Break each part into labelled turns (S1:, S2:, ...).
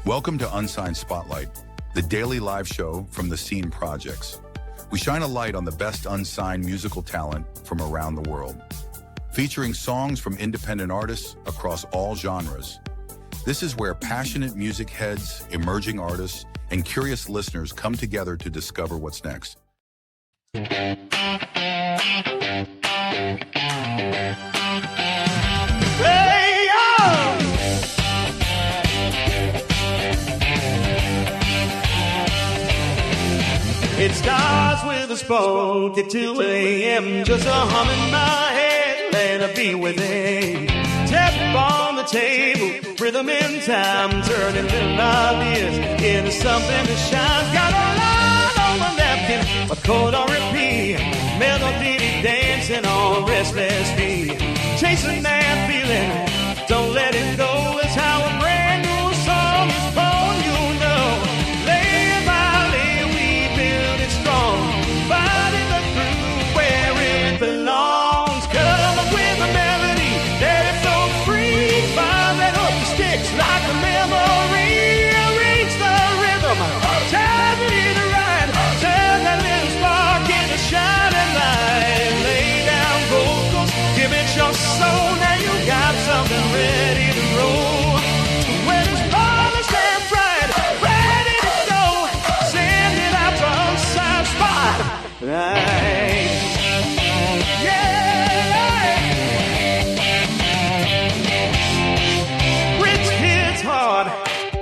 S1: Welcome to Unsigned Spotlight, the daily live show from the Scene Projects. We shine a light on the best unsigned musical talent from around the world, featuring songs from independent artists across all genres. This is where passionate music heads, emerging artists, and curious listeners come together to discover what's next.
S2: It starts with a spoke at 2 a.m. Just a hum in my head, let it be within. Tap on the table, rhythm in time, turning little ideas into something that shines. Got a line on my napkin, a chord on repeat, melody dancing on restless feet. Chasing that feeling, don't let it go. It's how a brand new song is born, you know. Lay by lay, we build it strong, finding the groove where it belongs. Come up with a melody, let it flow free. Find that hook that sticks like a memory. Reach the rhythm, time it right, turn that little spark into shining light. Lay down vocals, give it your soul. Now you got something ready to roll. When it's polished and bright, ready to go, send it out to Unsigned Spotlight. Yeah, rich hits hard,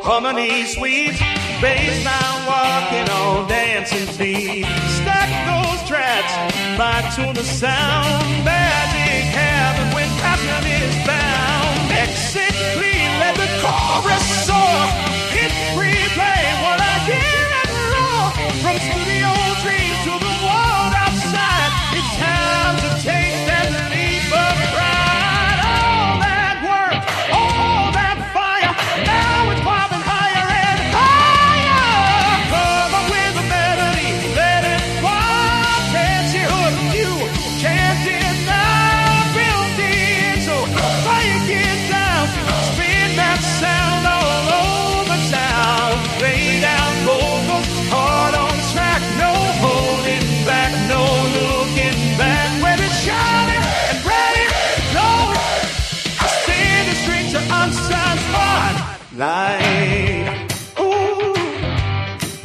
S2: harmony sweet, bass line walking on dancing feet. Stack those tracks, fine tune the sound. Magic happen when passion is found. Mix it clean, let the chorus soar. Hit replay what I hear and roar. From studio dreams to the world outside, it's time to take that leap of pride. All that work, all that fire, now it's popping higher and higher. Come up with a melody, let it pop. Can't you hook you? Can't deny. Built in, so break it down. Spin that sound all over town. Lay down vocals, hard on track. No holding back, no looking back. When it's shining and ready to go, send it straight to Unsigned Spotlight. Ooh,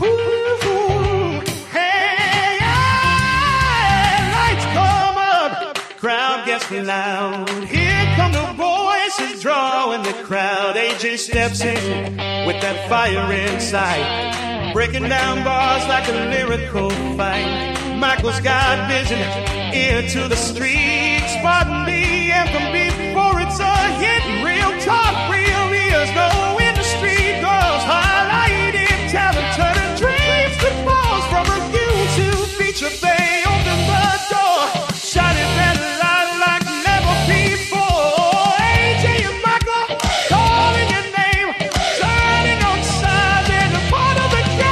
S2: ooh, ooh. Hey, yeah. Lights come up, crowd gets loud. Here come the voices drawing the crowd. AJ steps in with that fire inside, breaking down bars like a lyrical fight. Michael's got vision, ear to the street, spotting the anthem before it's a hit. Real talk, real ears, no industry girls, highlighting talent, turning dreams to balls. From review to feature, they open the door, shining that light like never before. AJ and Michael calling your name, turning on sides and a part of the game.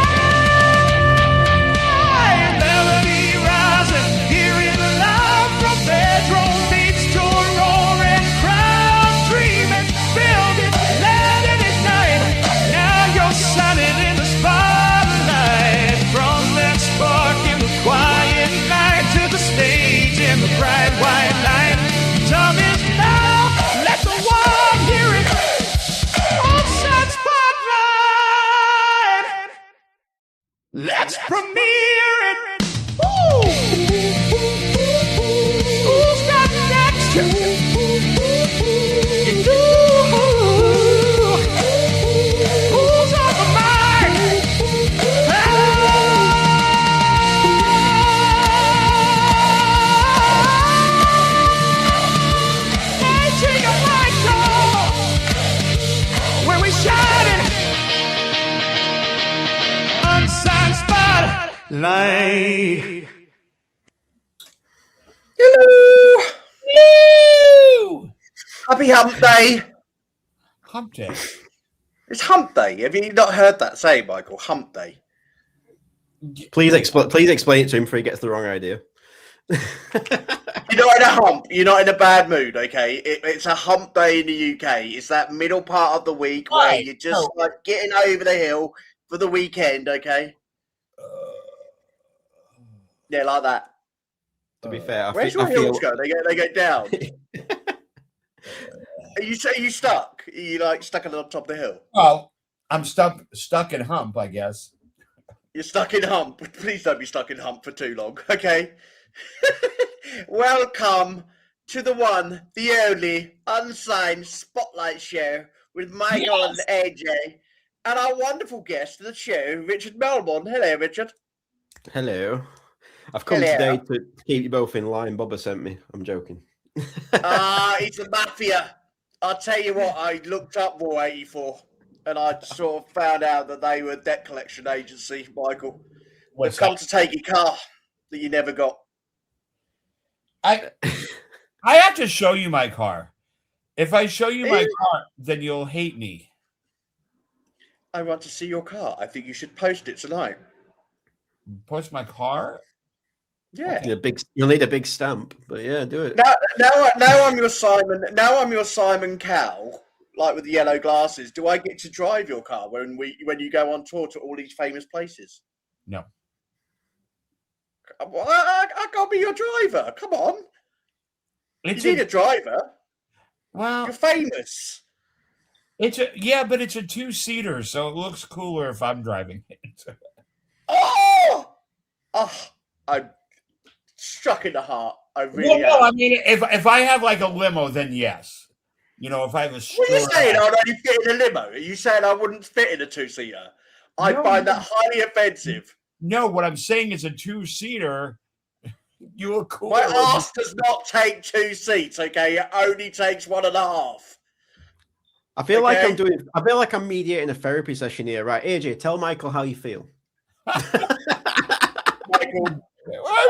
S2: Melody rising, hear it loud from bedroom beats to a roaring crowd, dreaming, building, letting it ignite. Now you're shining in the spotlight. From that spark in the quiet night to the stage in the bright white light. Time is now, let the world hear it. Unsigned Spotlight. Let's premiere it. Woo! Who's got next? You do. Who's on the mic? AJ and Michael, where we shining. Unsigned Spotlight.
S3: Hello.
S4: Hello!
S3: Happy Hump Day.
S4: Hump day.
S3: It's Hump Day. Have you not heard that say, Michael? Hump Day.
S5: Please explain it to him before he gets the wrong idea.
S3: You You're not in a hump. You're not in a bad mood, okay? It's a hump day in the UK. It's that middle part of the week where
S4: Right.
S3: you're just like getting over the hill for the weekend, okay? Yeah, like that.
S5: To be fair,
S3: Where's your hills go? They go down. Are you stuck? Are you like stuck on the top of the hill?
S4: Well, I'm stuck in hump, I guess.
S3: You're stuck in hump. Please don't be stuck in hump for too long, okay? Welcome to the one, the only, unsigned spotlight show with Michael and AJ, and our wonderful guest of the show, Richard Melbourne. Hello, Richard.
S5: Hello. I've come today to keep you both in line. Bubba sent me. I'm joking.
S3: It's a mafia. I'll tell you what, I looked up Raw84 and I sort of found out that they were a debt collection agency, Michael. They've come to take your car that you never got.
S4: I have to show you my car. If I show you my car, then you'll hate me.
S3: I want to see your car. I think you should post it tonight.
S4: Post my car?
S3: Yeah.
S5: You'll need a big stamp, but yeah, do it.
S3: Now I'm your Simon. Now I'm your Simon Cowell, like with the yellow glasses. Do I get to drive your car when you go on tour to all these famous places?
S4: No.
S3: I can't be your driver. Come on. You need a driver.
S4: Well,
S3: you're famous.
S4: But it's a two-seater, so it looks cooler if I'm driving it.
S3: I'm struck in the heart. I really am.
S4: I mean, if I have like a limo, then yes. You know, if I have a
S3: What are you saying? I'd only fit in a limo? Are you saying I wouldn't fit in a two-seater? I find that highly offensive.
S4: No, what I'm saying is a two-seater. You look cool.
S3: My ass does not take 2 seats, okay? It only takes 1.5.
S5: I feel like I'm mediating a therapy session here, right? AJ, tell Michael how you feel.
S3: Michael,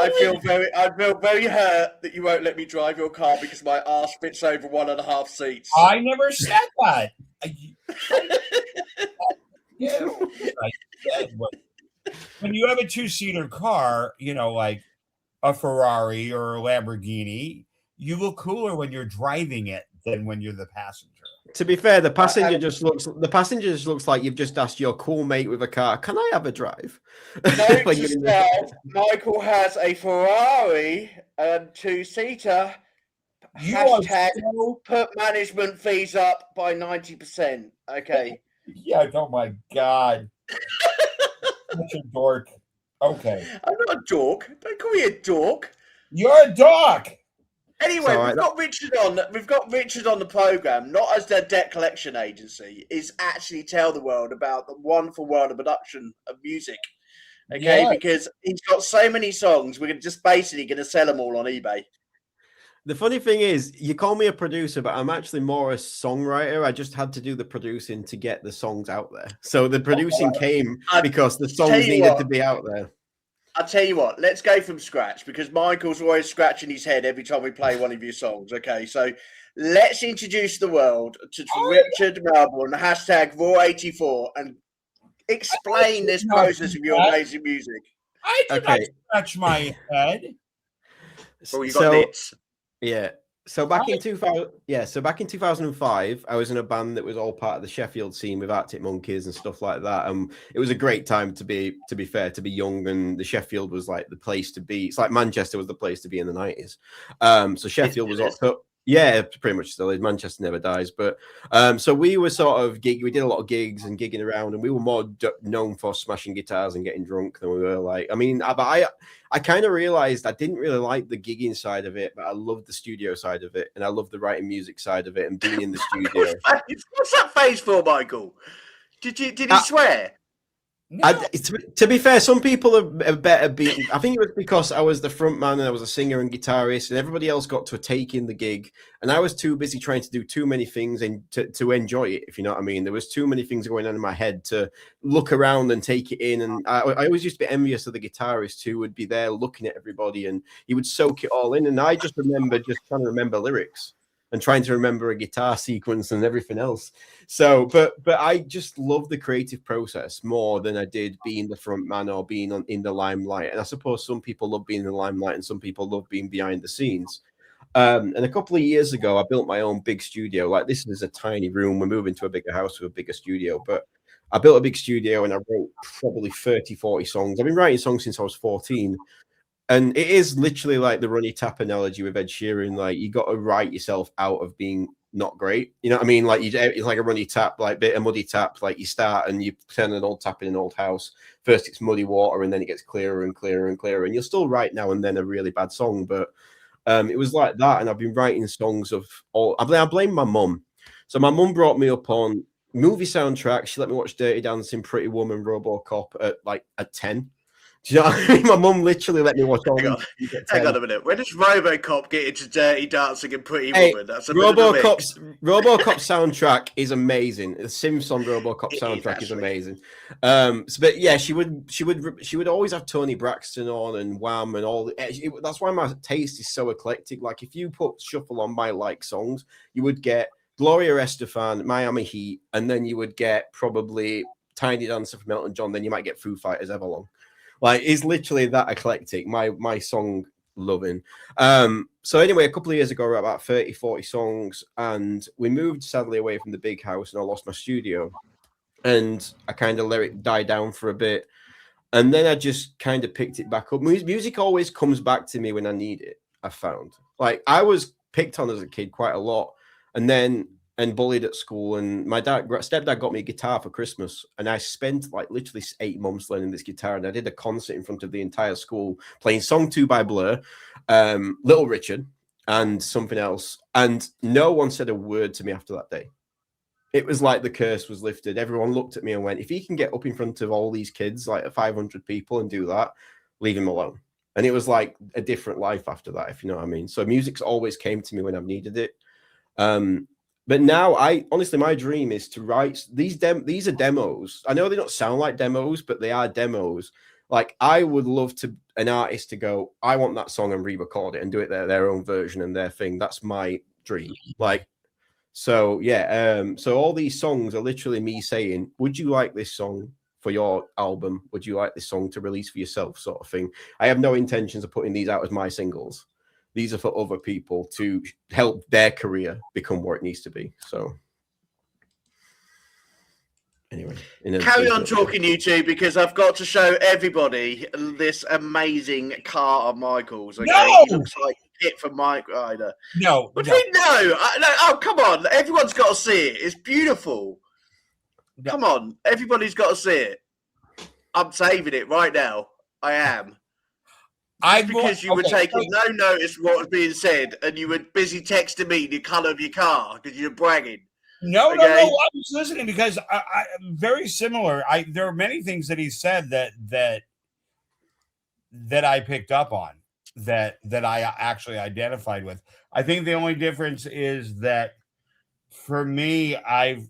S3: I feel very hurt that you won't let me drive your car because my ass fits over 1.5 seats.
S4: I never said that. When you have a two-seater car, you know, like a Ferrari or a Lamborghini, you look cooler when you're driving it than when you're the passenger.
S5: To be fair, the passenger just looks like you've just asked your cool mate with a car, can I have a drive?
S3: Note to self, Michael has a Ferrari and 2-seater. Put management fees up by 90%. Okay.
S4: Yeah, oh my God. Such a dork. Okay.
S3: I'm not a dork. Don't call me a dork.
S4: You're a dork.
S3: Anyway, we've got Richard on. We've got Richard on the program, not as their debt collection agency, is actually tell the world about the wonderful world of production of music. Okay,
S4: Yeah.
S3: Because he's got so many songs, we're just basically going to sell them all on eBay.
S5: The funny thing is, you call me a producer, but I'm actually more a songwriter. I just had to do the producing to get the songs out there. So the producing came because the songs needed to be out there.
S3: I'll tell you what, let's go from scratch because Michael's always scratching his head every time we play one of your songs. Okay, so let's introduce the world to Richard Melbourne, hashtag Raw84, and explain this process of your amazing music.
S4: I did not scratch my head.
S3: Well, you got bits.
S5: Yeah. So back in 2005, I was in a band that was all part of the Sheffield scene with Arctic Monkeys and stuff like that. And it was a great time to be fair, to be young. And the Sheffield was like the place to be. It's like Manchester was the place to be in the 90s. So Sheffield was also, yeah, pretty much still is. Manchester never dies. But so we were sort of we did a lot of gigs and gigging around, and we were more known for smashing guitars and getting drunk than we were like, I mean, I kind of realized I didn't really like the gigging side of it, but I loved the studio side of it, and I loved the writing music side of it and being in the studio.
S3: What's that face for, Michael? Did he swear?
S4: No.
S5: To be fair, some people are better being. I think it was because I was the front man and I was a singer and guitarist, and everybody else got to take in the gig, and I was too busy trying to do too many things and to enjoy it. If you know what I mean, there was too many things going on in my head to look around and take it in. And I always used to be envious of the guitarist who would be there looking at everybody, and he would soak it all in. And I just remember trying to remember lyrics and trying to remember a guitar sequence and everything else. So, but I just love the creative process more than I did being the front man or being in the limelight. And I suppose some people love being in the limelight and some people love being behind the scenes. And a couple of years ago, I built my own big studio. Like, this is a tiny room. We're moving to a bigger house with a bigger studio, but I built a big studio and I wrote probably 30, 40 songs. I've been writing songs since I was 14. And it is literally like the runny tap analogy with Ed Sheeran. Like, you got to write yourself out of being not great. You know what I mean? Like, it's like a runny tap, like a muddy tap. Like, you start and you turn an old tap in an old house. First it's muddy water and then it gets clearer and clearer and clearer. And you'll still write now and then a really bad song. But it was like that. And I've been writing songs of all. I blame my mum. So my mum brought me up on movie soundtracks. She let me watch Dirty Dancing, Pretty Woman, RoboCop at 10. Do you know what I mean? My mum literally let me watch all.
S3: Hang on a minute. When does RoboCop get into Dirty Dancing and Pretty Woman? That's a
S5: RoboCop's soundtrack is amazing. The Simpson RoboCop soundtrack is amazing. But yeah, she would always have Tony Braxton on and Wham and all. That's why my taste is so eclectic. Like, if you put shuffle on my songs, you would get Gloria Estefan, Miami Heat, and then you would get probably Tiny Dancer from Elton John. Then you might get Foo Fighters Everlong. Like, it's literally that eclectic, my song loving. So anyway, a couple of years ago, we were about 30, 40 songs, and we moved sadly away from the big house, and I lost my studio. And I kind of let it die down for a bit. And then I just kind of picked it back up. Music always comes back to me when I need it, I found. Like, I was picked on as a kid quite a lot, and bullied at school. And my stepdad got me a guitar for Christmas, and I spent like literally 8 months learning this guitar. And I did a concert in front of the entire school playing Song 2 by Blur, Little Richard, and something else. And no one said a word to me after that day. It was like the curse was lifted. Everyone looked at me and went, if he can get up in front of all these kids, like 500 people, and do that, leave him alone. And it was like a different life after that, if you know what I mean. So music's always came to me when I've needed it. But now, honestly, my dream is to write these are demos. I know they don't sound like demos, but they are demos. Like, I would love an artist to go, I want that song, and re-record it and do it their own version and their thing. That's my dream. Like, so yeah. So all these songs are literally me saying, would you like this song for your album? Would you like this song to release for yourself, sort of thing? I have no intentions of putting these out as my singles. These are for other people to help their career become where it needs to be. So anyway,
S3: carry on talking, you two, because I've got to show everybody this amazing car of Michael's. Okay?
S4: No!
S3: He looks like Kit from Mike Rider.
S4: No.
S3: What do you mean, no? Oh, come on. Everyone's got to see it. It's beautiful. No. Come on. Everybody's got to see it. I'm saving it right now. I am. Because you were taking no notice of what was being said, and you were busy texting me the colour of your car because you're bragging.
S4: No. I was listening because I very similar. There are many things that he said that I picked up on that I actually identified with. I think the only difference is that for me, I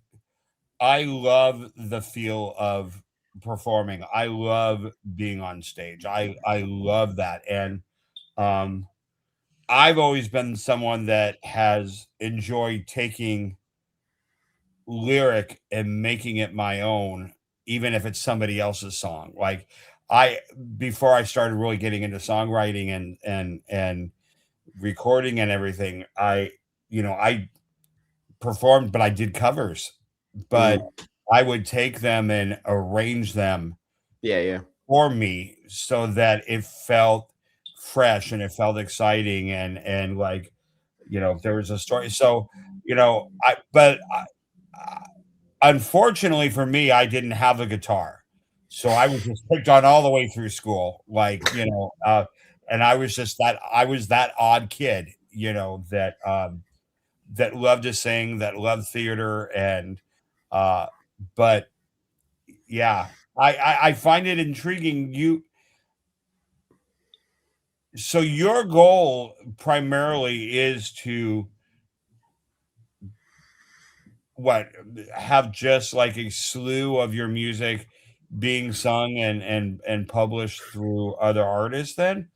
S4: love the feel of performing. I love being on stage. I love that. And I've always been someone that has enjoyed taking lyric and making it my own, even if it's somebody else's song. Like, before I started really getting into songwriting and recording and everything, I performed, but I did covers. But I would take them and arrange them for me so that it felt fresh and it felt exciting and like, if there was a story. So, unfortunately for me, I didn't have a guitar. So I was just picked on all the way through school. Like, and I was that odd kid, that loved to sing, that loved theater. And, but yeah, I find it intriguing. So your goal primarily is to have just like a slew of your music being sung and published through other artists then?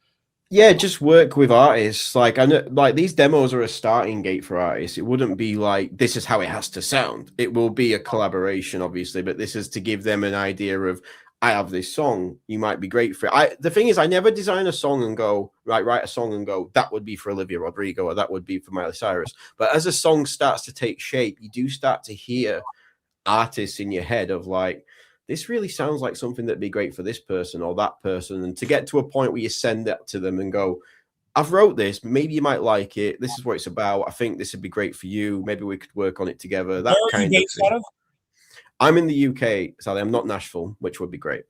S5: Yeah, just work with artists. Like, I know, like, these demos are a starting gate for artists. It wouldn't be like, this is how it has to sound. It will be a collaboration, obviously, but this is to give them an idea of, I have this song, you might be great for it. The thing is, I never design a song and go, right, write a song and go, that would be for Olivia Rodrigo or that would be for Miley Cyrus. But as a song starts to take shape, you do start to hear artists in your head of like, this really sounds like something that'd be great for this person or that person. And to get to a point where you send that to them and go, I've wrote this, maybe you might like it. This is what it's about. I think this would be great for you. Maybe we could work on it together. That
S4: Where are you based out of?
S5: I'm in the UK, sadly. I'm not Nashville, which would be great.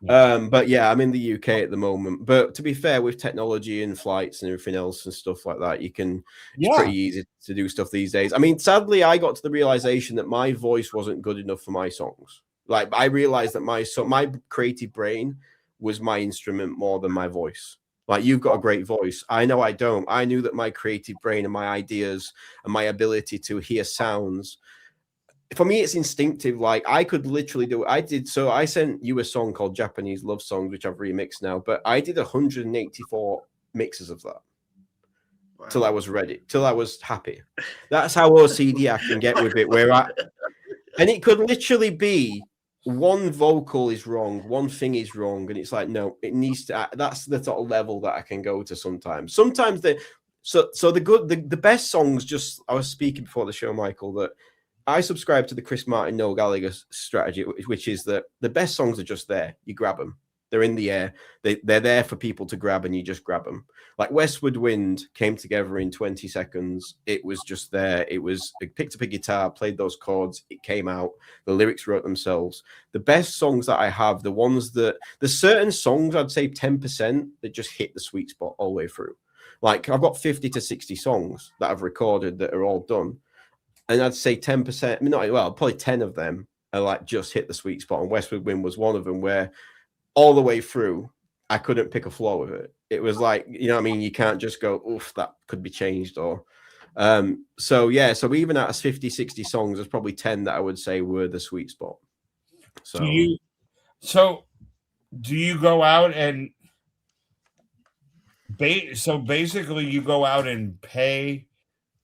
S5: But yeah, I'm in the UK at the moment. But to be fair, with technology and flights and everything else and stuff like that, it's pretty easy to do stuff these days. I mean, sadly, I got to the realization that my voice wasn't good enough for my songs. Like, I realized that my creative brain was my instrument more than my voice. Like, you've got a great voice. I know I don't. I knew that my creative brain and my ideas and my ability to hear sounds, for me, it's instinctive. Like, I could literally do it. I did. So I sent you a song called Japanese Love Songs, which I've remixed now, but I did 184 mixes of that. Wow. Till I was ready, till I was happy. That's how OCD I can get with it, and it could literally be one vocal is wrong, one thing is wrong, and it's like, no, it needs to, that's the sort of level that I can go to sometimes. Sometimes the best songs, just, I was speaking before the show, Michael, that I subscribe to the Chris Martin, Noel Gallagher strategy, which is that the best songs are just there. You grab them. They're in the air. They're there for people to grab, and you just grab them. Like Westward Wind came together in 20 seconds. It was just there. It picked up a guitar, played those chords. It came out. The lyrics wrote themselves. The best songs that I have, there's certain songs, I'd say 10% that just hit the sweet spot all the way through. Like, I've got 50 to 60 songs that I've recorded that are all done. And I'd say 10%, probably 10 of them are like just hit the sweet spot. And Westward Wind was one of them where all the way through, I couldn't pick a flaw with it. It was like, you know what I mean? You can't just go, oof, that could be changed. Or, so even out of 50, 60 songs, there's probably 10 that I would say were the sweet spot. So
S4: do you go out and, so basically you go out and pay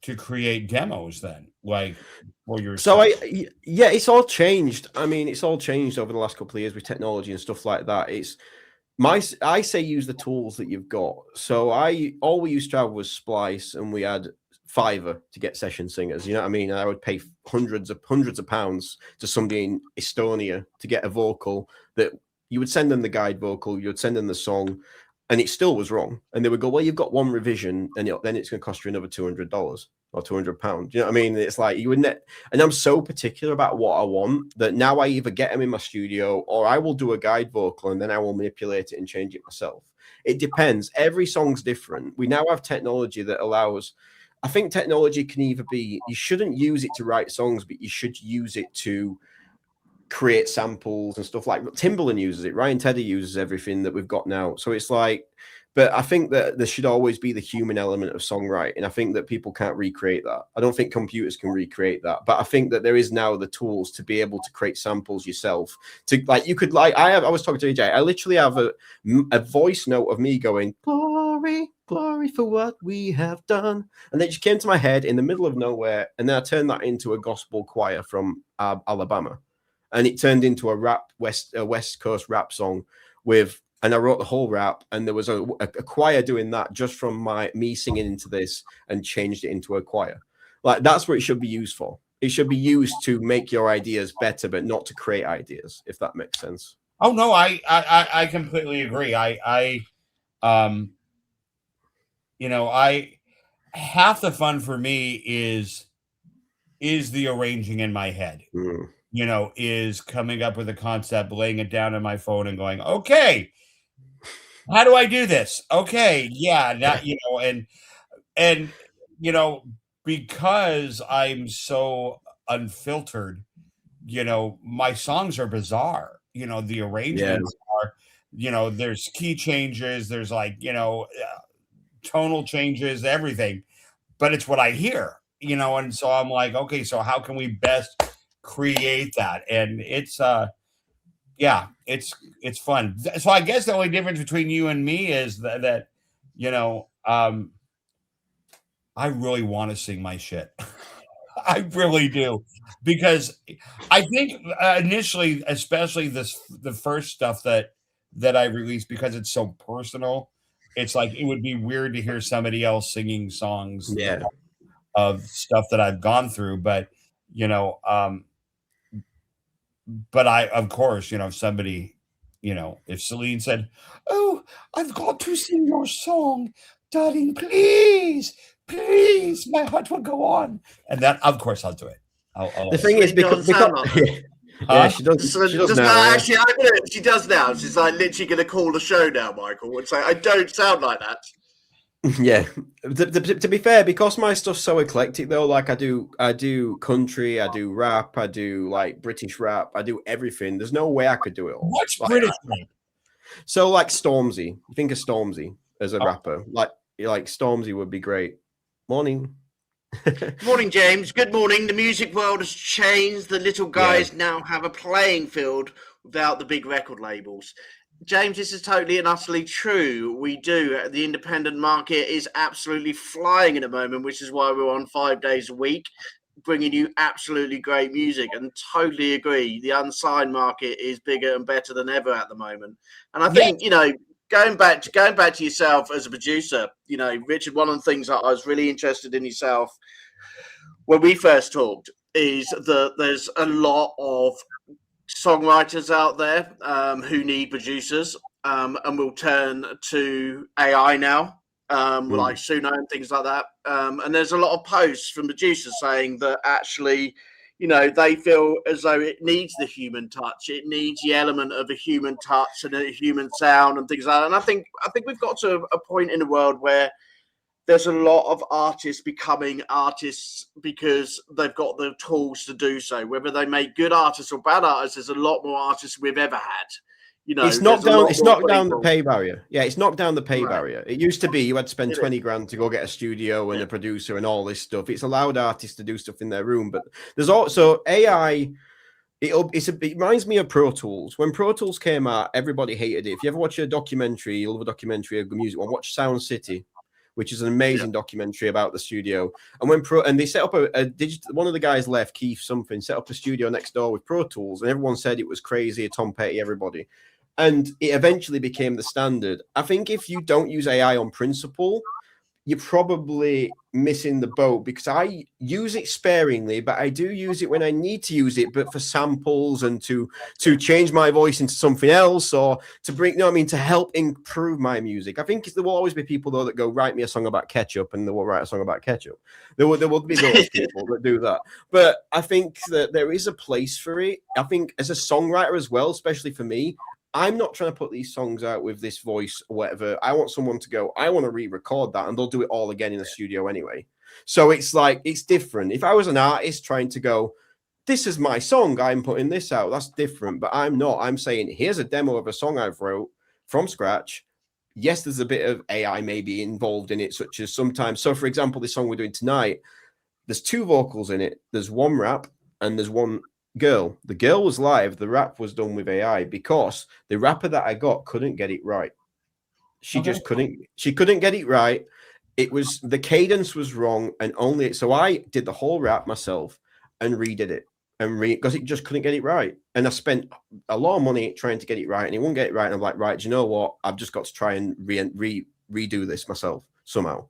S4: to create demos then? Like, well, you're
S5: it's all changed. I mean, it's all changed over the last couple of years with technology and stuff like that. I say use the tools that you've got. So all we used to have was Splice, and we had Fiverr to get session singers. You know what I mean? I would pay hundreds of pounds to somebody in Estonia to get a vocal that you would send them the guide vocal, you would send them the song, and it still was wrong. And they would go, well, you've got one revision, and then it's going to cost you another $200 or £200. You know what I mean? It's like, you wouldn't. And I'm so particular about what I want that now I either get them in my studio or I will do a guide vocal and then I will manipulate it and change it myself. It depends. Every song's different. We now have technology that allows, I think technology can either be, you shouldn't use it to write songs, but you should use it to create samples and stuff. Like Timbaland uses it, Ryan Tedder uses everything that we've got now. So it's like, but I think that there should always be the human element of songwriting. I think that people can't recreate that. I don't think computers can recreate that. But I think that there is now the tools to be able to create samples yourself. To like, you could like, I was talking to AJ. I literally have a voice note of me going, glory, glory for what we have done. And they just came to my head in the middle of nowhere. And then I turned that into a gospel choir from Alabama. And it turned into a West Coast rap song and I wrote the whole rap, and there was a choir doing that just from me singing into this and changed it into a choir. Like, that's what it should be used for. It should be used to make your ideas better, but not to create ideas, if that makes sense.
S4: Oh no, I completely agree. Half the fun for me is the arranging in my head. Is coming up with a concept, laying it down on my phone and going, okay, how do I do this? Okay. Yeah. That, and because I'm so unfiltered, my songs are bizarre. The arrangements are, there's key changes. There's like, tonal changes, everything, but it's what I hear, and so I'm like, okay, so how can we best create that? And it's it's fun. So I guess the only difference between you and me is that I really want to sing my shit. I really do, because I think initially, especially the first stuff that I released, because it's so personal, it's like it would be weird to hear somebody else singing songs
S5: Yeah.
S4: of stuff that I've gone through. But you know, but I, of course, if somebody, if Celine said, "Oh, I've got to sing your song, darling, please, please, my heart will go on," and that, of course, I'll do it.
S5: The thing is,
S3: Celine doesn't sound like that.
S5: yeah, she does.
S3: So
S5: She does
S3: does
S5: now.
S3: that
S5: Yeah.
S3: actually happen? She does now. She's like literally going to call the show now, Michael, and say, "I don't sound like that."
S5: Yeah. To be fair, because my stuff's so eclectic though, like I do country, I do rap, I do like British rap, I do everything. There's no way I could do it all.
S4: What's
S5: Like,
S4: British rap?
S5: so like Stormzy. You think of Stormzy as a
S4: Oh.
S5: rapper. Like Stormzy would be great. Morning.
S3: Good morning, James. Good morning. The music world has changed. The little guys now have a playing field without the big record labels. James, this is totally and utterly true. We do. The independent market is absolutely flying at the moment, which is why we're on 5 days a week, bringing you absolutely great music. And totally agree. The unsigned market is bigger and better than ever at the moment. And I think, going back to yourself as a producer, Richard, one of the things that I was really interested in yourself when we first talked is that there's a lot of songwriters out there who need producers and will turn to AI now, like Suno and things like that. And there's a lot of posts from producers saying that actually, they feel as though it needs the human touch. It needs the element of a human touch and a human sound and things like that. And I think we've got to a point in the world where there's a lot of artists becoming artists because they've got the tools to do so. Whether they make good artists or bad artists, there's a lot more artists we've ever had.
S5: It's knocked down the pay barrier. Yeah, it's knocked down the pay barrier. It used to be you had to spend 20 grand to go get a studio and a producer and all this stuff. It's allowed artists to do stuff in their room, but there's also AI. It reminds me of Pro Tools. When Pro Tools came out, everybody hated it. If you ever watch a documentary, you'll love a documentary of music one. Watch Sound City, which is an amazing documentary about the studio. And they set up a digital. One of the guys left, Keith something, set up a studio next door with Pro Tools, and everyone said it was crazy. Tom Petty, everybody, and it eventually became the standard. I think if you don't use AI on principle, you're probably missing the boat, because I use it sparingly, but I do use it when I need to use it, but for samples and to change my voice into something else, or to bring, to help improve my music. I think there will always be people though that go, write me a song about ketchup, and they will write a song about ketchup. There will be those people that do that. But I think that there is a place for it. I think as a songwriter as well, especially for me, I'm not trying to put these songs out with this voice or whatever. I want someone to go, I want to re-record that, and they'll do it all again in the studio anyway. So it's like, it's different. If I was an artist trying to go, this is my song, I'm putting this out, that's different. But I'm not. I'm saying, here's a demo of a song I've wrote from scratch. Yes, there's a bit of AI maybe involved in it, such as sometimes. So for example, this song we're doing tonight, there's 2 vocals in it. There's one rap and there's one girl. The girl was live, the rap was done with AI, because the rapper that I got couldn't get it right. She couldn't get it right. It was, the cadence was wrong, and so I did the whole rap myself and redid it because it just couldn't get it right. And I spent a lot of money trying to get it right, and it won't get it right. And I'm like, right, do you know what? I've just got to try and redo this myself somehow.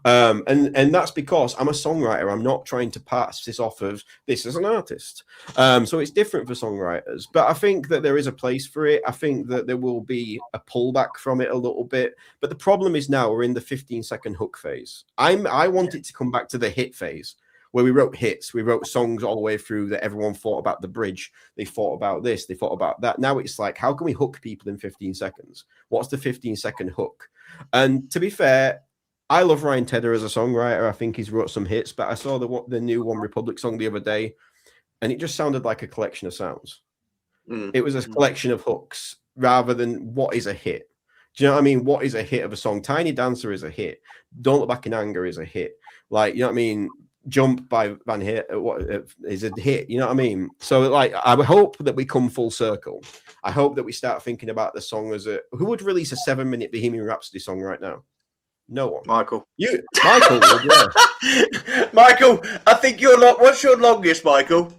S5: And that's because I'm a songwriter. I'm not trying to pass this off of this as an artist. So it's different for songwriters, but I think that there is a place for it. I think that there will be a pullback from it a little bit, but the problem is now we're in the 15-second hook phase. I want it to come back to the hit phase, where we wrote hits, we wrote songs all the way through that everyone thought about the bridge, they thought about this, they thought about that. Now it's like, how can we hook people in 15 seconds? What's the 15-second hook? And to be fair, I love Ryan Tedder as a songwriter. I think he's wrote some hits, but I saw the new One Republic song the other day, and it just sounded like a collection of sounds. It was a collection of hooks rather than what is a hit. Do you know what I mean? What is a hit of a song? Tiny Dancer is a hit. Don't Look Back in Anger is a hit. Like, you know what I mean? Jump by Van Hit is a hit. You know what I mean? So, like, I hope that we come full circle. I hope that we start thinking about the song as who would release a 7-minute Bohemian Rhapsody song right now? No one.
S3: Michael.
S5: You, Michael. Would, yeah.
S3: Michael, I think what's your longest, Michael?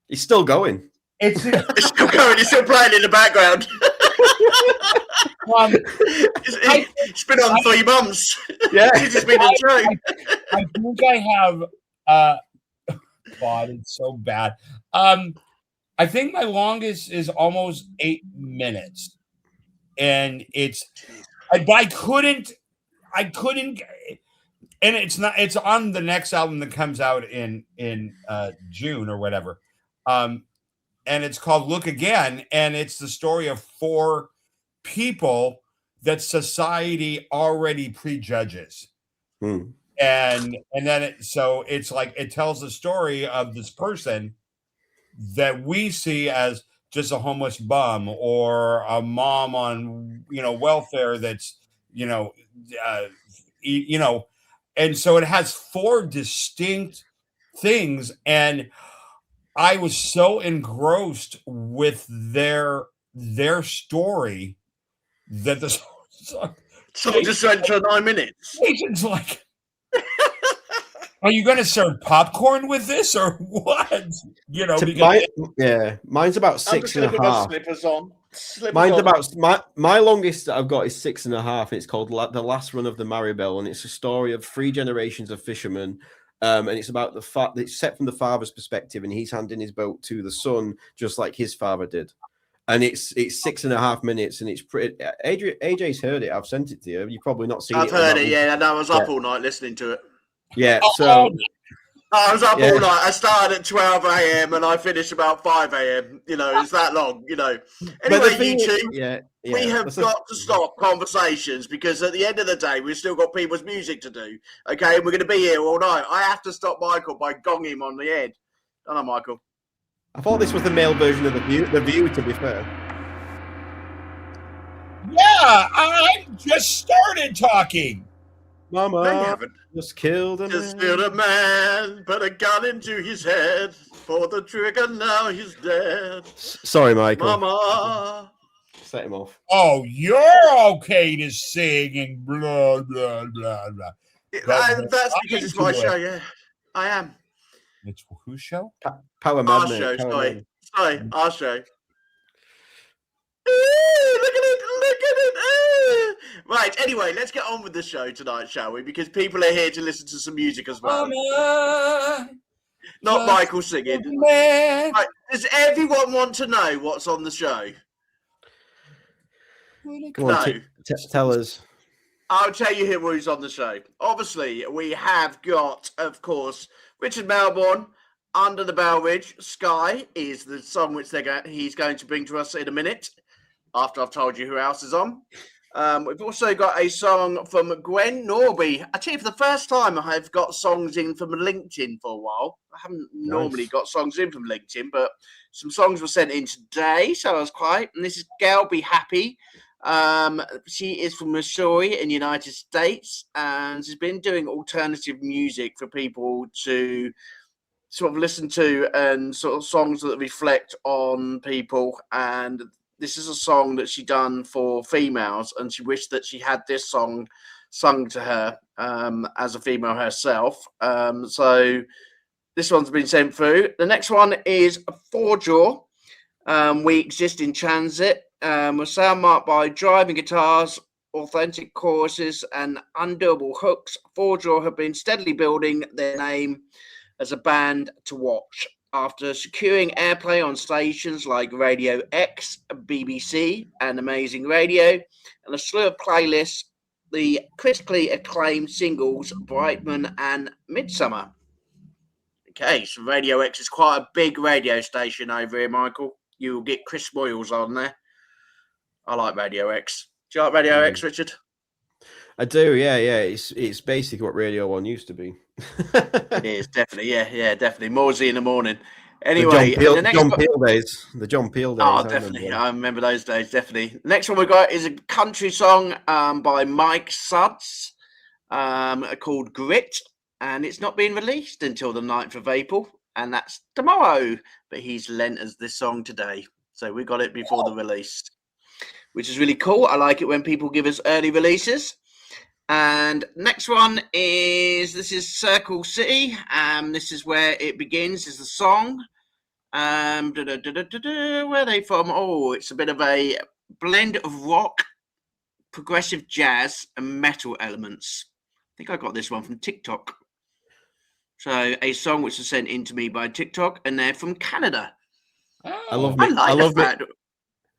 S5: He's still going.
S3: It's still going. It's still playing in the background. It's been on 3 months.
S5: Yeah,
S3: it's been a joke.
S4: I think I have. God, it's so bad. I think my longest is almost 8 minutes, and I couldn't, and it's not. It's on the next album that comes out in June or whatever. And it's called Look Again, and it's the story of 4 people that society already prejudges. And then it's like it tells the story of this person that we see as just a homeless bum or a mom on welfare that's and so it has 4 distinct things, and I was so engrossed with their story that the
S3: song just went for 9 minutes.
S4: It's like, are you going to serve popcorn with this or what?
S5: Mine's about 6.5.
S3: Slippers on.
S5: Mine's about my longest that I've got is 6.5. It's called The Last Run of the Maribel, and it's a story of 3 generations of fishermen. And it's about it's set from the father's perspective, and he's handing his boat to the son, just like his father did. And it's 6.5 minutes, and it's pretty. AJ's heard it. I've sent it to you. You've probably not seen it.
S3: I've heard it. Yeah, I was up all night listening to it.
S5: Yeah, so
S3: I was up all night. I started at 12 a.m. and I finished about 5 a.m. It's that long. Anyway, YouTube. We have got to stop conversations because at the end of the day, we've still got people's music to do. Okay, and we're going to be here all night. I have to stop Michael by gonging him on the head. Don't know, Michael.
S5: I thought this was the male version of the View. To be fair.
S4: Yeah, I just started talking.
S5: Mama,
S3: no, you haven't.
S5: Just killed a man.
S3: Just killed a man, put a gun into his head. For the trigger, now he's dead.
S5: Sorry, Michael.
S3: Mama.
S5: Set him off.
S4: Oh, you're okay to sing and blah, blah, blah, blah.
S3: That's because it's my show, yeah. I am.
S4: It's whose show?
S5: Power
S3: Our
S5: Man.
S3: show, sorry, our show. Look at it. Right, anyway, let's get on with the show tonight, shall we? Because people are here to listen to some music as well. Not Michael singing. Right, does everyone want to know what's on the show?
S5: Come on, tell us.
S3: I'll tell you who's on the show. Obviously, we have got, of course, Richard Melbourne, Under the Bell Ridge. Sky is the song which he's going to bring to us in a minute, after I've told you who else is on. We've also got a song from Gwen Norby. I tell you, for the first time, I've got songs in from LinkedIn for a while. I haven't normally got songs in from LinkedIn, but some songs were sent in today, so I was quite. And this is Gal Be Happy. She is from Missouri in the United States, and she's been doing alternative music for people to sort of listen to, and sort of songs that reflect on people. And this is a song that she done for females, and she wished that she had this song sung to her as a female herself. So this one's been sent through. The next one is Four Jaw. We Exist in Transit. We're sound marked by driving guitars, authentic choruses, and undoable hooks. Four Jaw have been steadily building their name as a band to watch. After securing airplay on stations like RadioX, BBC, and Amazing Radio, and a slew of playlists, the critically acclaimed singles Brightman and Midsummer. Okay, so RadioX is quite a big radio station over here, Michael. You'll get Chris Boyles on there. I like RadioX. Do you like RadioX, Richard?
S5: I do, yeah. It's basically what Radio 1 used to be.
S3: It is, definitely, yeah, definitely. Morsey in the morning. Anyway,
S5: the John Peel days. The John Peel days.
S3: Oh, definitely. I remember those days, definitely. The next one we got is a country song by Mike Sudds called Grit, and it's not being released until the 9th of April, and that's tomorrow. But he's lent us this song today, so we got it before the release, which is really cool. I like it when people give us early releases. And next one this is Circle City. This is where it begins, is the song. Where are they from? Oh, it's a bit of a blend of rock, progressive jazz, and metal elements. I think I got this one from TikTok. So a song which was sent in to me by TikTok, and they're from Canada.
S5: I love
S3: that.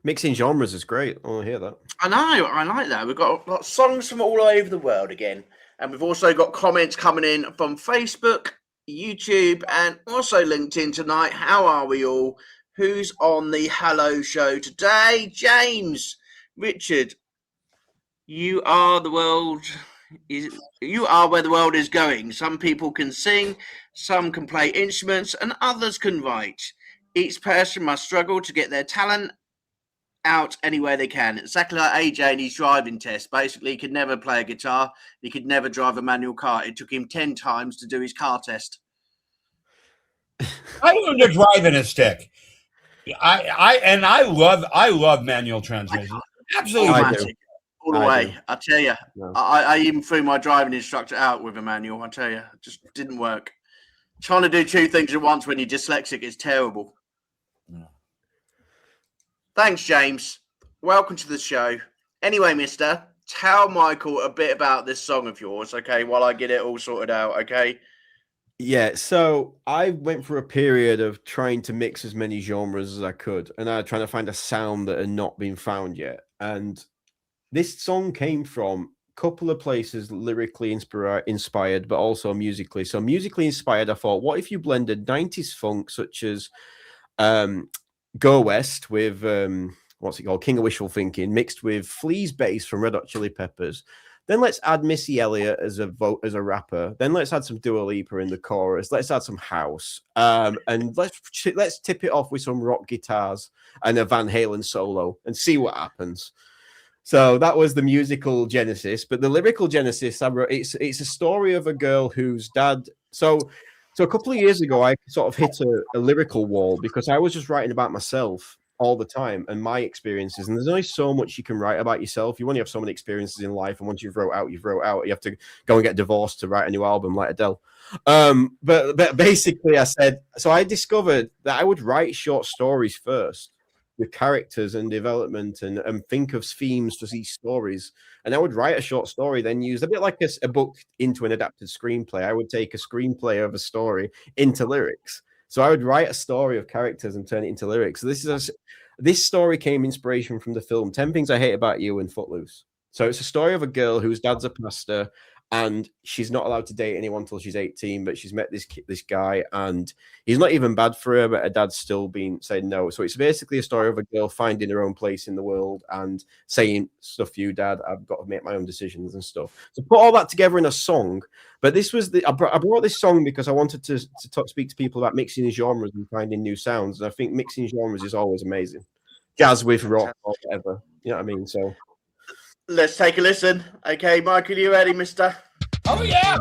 S5: Mixing genres is great. I want to hear that.
S3: I know, I like that. We've got songs from all over the world again. And we've also got comments coming in from Facebook, YouTube, and also LinkedIn tonight. How are we all? Who's on the Hello Show today? James, Richard, you are where the world is going. Some people can sing, some can play instruments, and others can write. Each person must struggle to get their talent out anywhere they can. Exactly like AJ in his driving test. Basically, he could never play a guitar. He could never drive a manual car. It took him 10 times to do his car test.
S4: I learned to drive in a stick. I love manual transmission. Absolutely.
S3: Automatic. All the way. I tell you. No. I even threw my driving instructor out with a manual. I tell you. It just didn't work. Trying to do two things at once when you're dyslexic is terrible. Yeah. Thanks, James. Welcome to the show. Anyway, mister, tell Michael a bit about this song of yours, okay, while I get it all sorted out, okay?
S5: Yeah, so I went through a period of trying to mix as many genres as I could, and I was trying to find a sound that had not been found yet. And this song came from a couple of places lyrically inspired, but also musically. So musically inspired, I thought, what if you blended 90s funk, such as Go West with what's it called, King of Wishful Thinking, mixed with Flea's bass from Red Hot Chili Peppers. Then let's add Missy Elliott as a rapper. Then let's add some Dua Lipa in the chorus. Let's add some house, and let's tip it off with some rock guitars and a Van Halen solo, and see what happens. So that was the musical genesis. But the lyrical genesis, I wrote, it's a story of a girl whose dad. So a couple of years ago, I sort of hit a lyrical wall because I was just writing about myself all the time and my experiences. And there's only so much you can write about yourself. You only have so many experiences in life. And once you've wrote out. You have to go and get divorced to write a new album like Adele. But basically I said, so I discovered that I would write short stories first with characters and development and think of themes for these stories. And I would write a short story, then use a bit like a book into an adapted screenplay. I would take a screenplay of a story into lyrics. So I would write a story of characters and turn it into lyrics. So this story came inspiration from the film 10 Things I Hate About You and Footloose. So it's a story of a girl whose dad's a pastor and she's not allowed to date anyone until she's 18, but she's met this guy and he's not even bad for her, but her dad's still saying no. So it's basically a story of a girl finding her own place in the world and saying, stuff you, dad, I've got to make my own decisions and stuff. So put all that together in a song. But this was I brought this song because I wanted to speak to people about mixing genres and finding new sounds. And I think mixing genres is always amazing. Jazz with rock or whatever. You know what I mean? So
S3: let's take a listen. Okay, Michael, you ready, mister?
S4: Oh, yeah.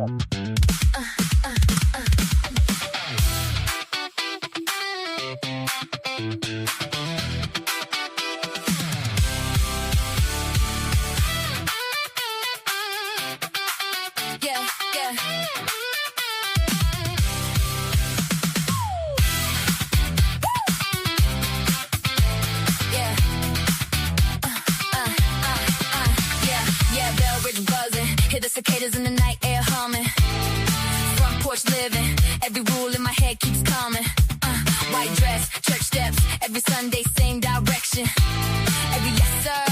S6: Cicadas in the night air humming, front porch living, every rule in my head keeps coming, white dress, church steps, every Sunday same direction, every yes sir,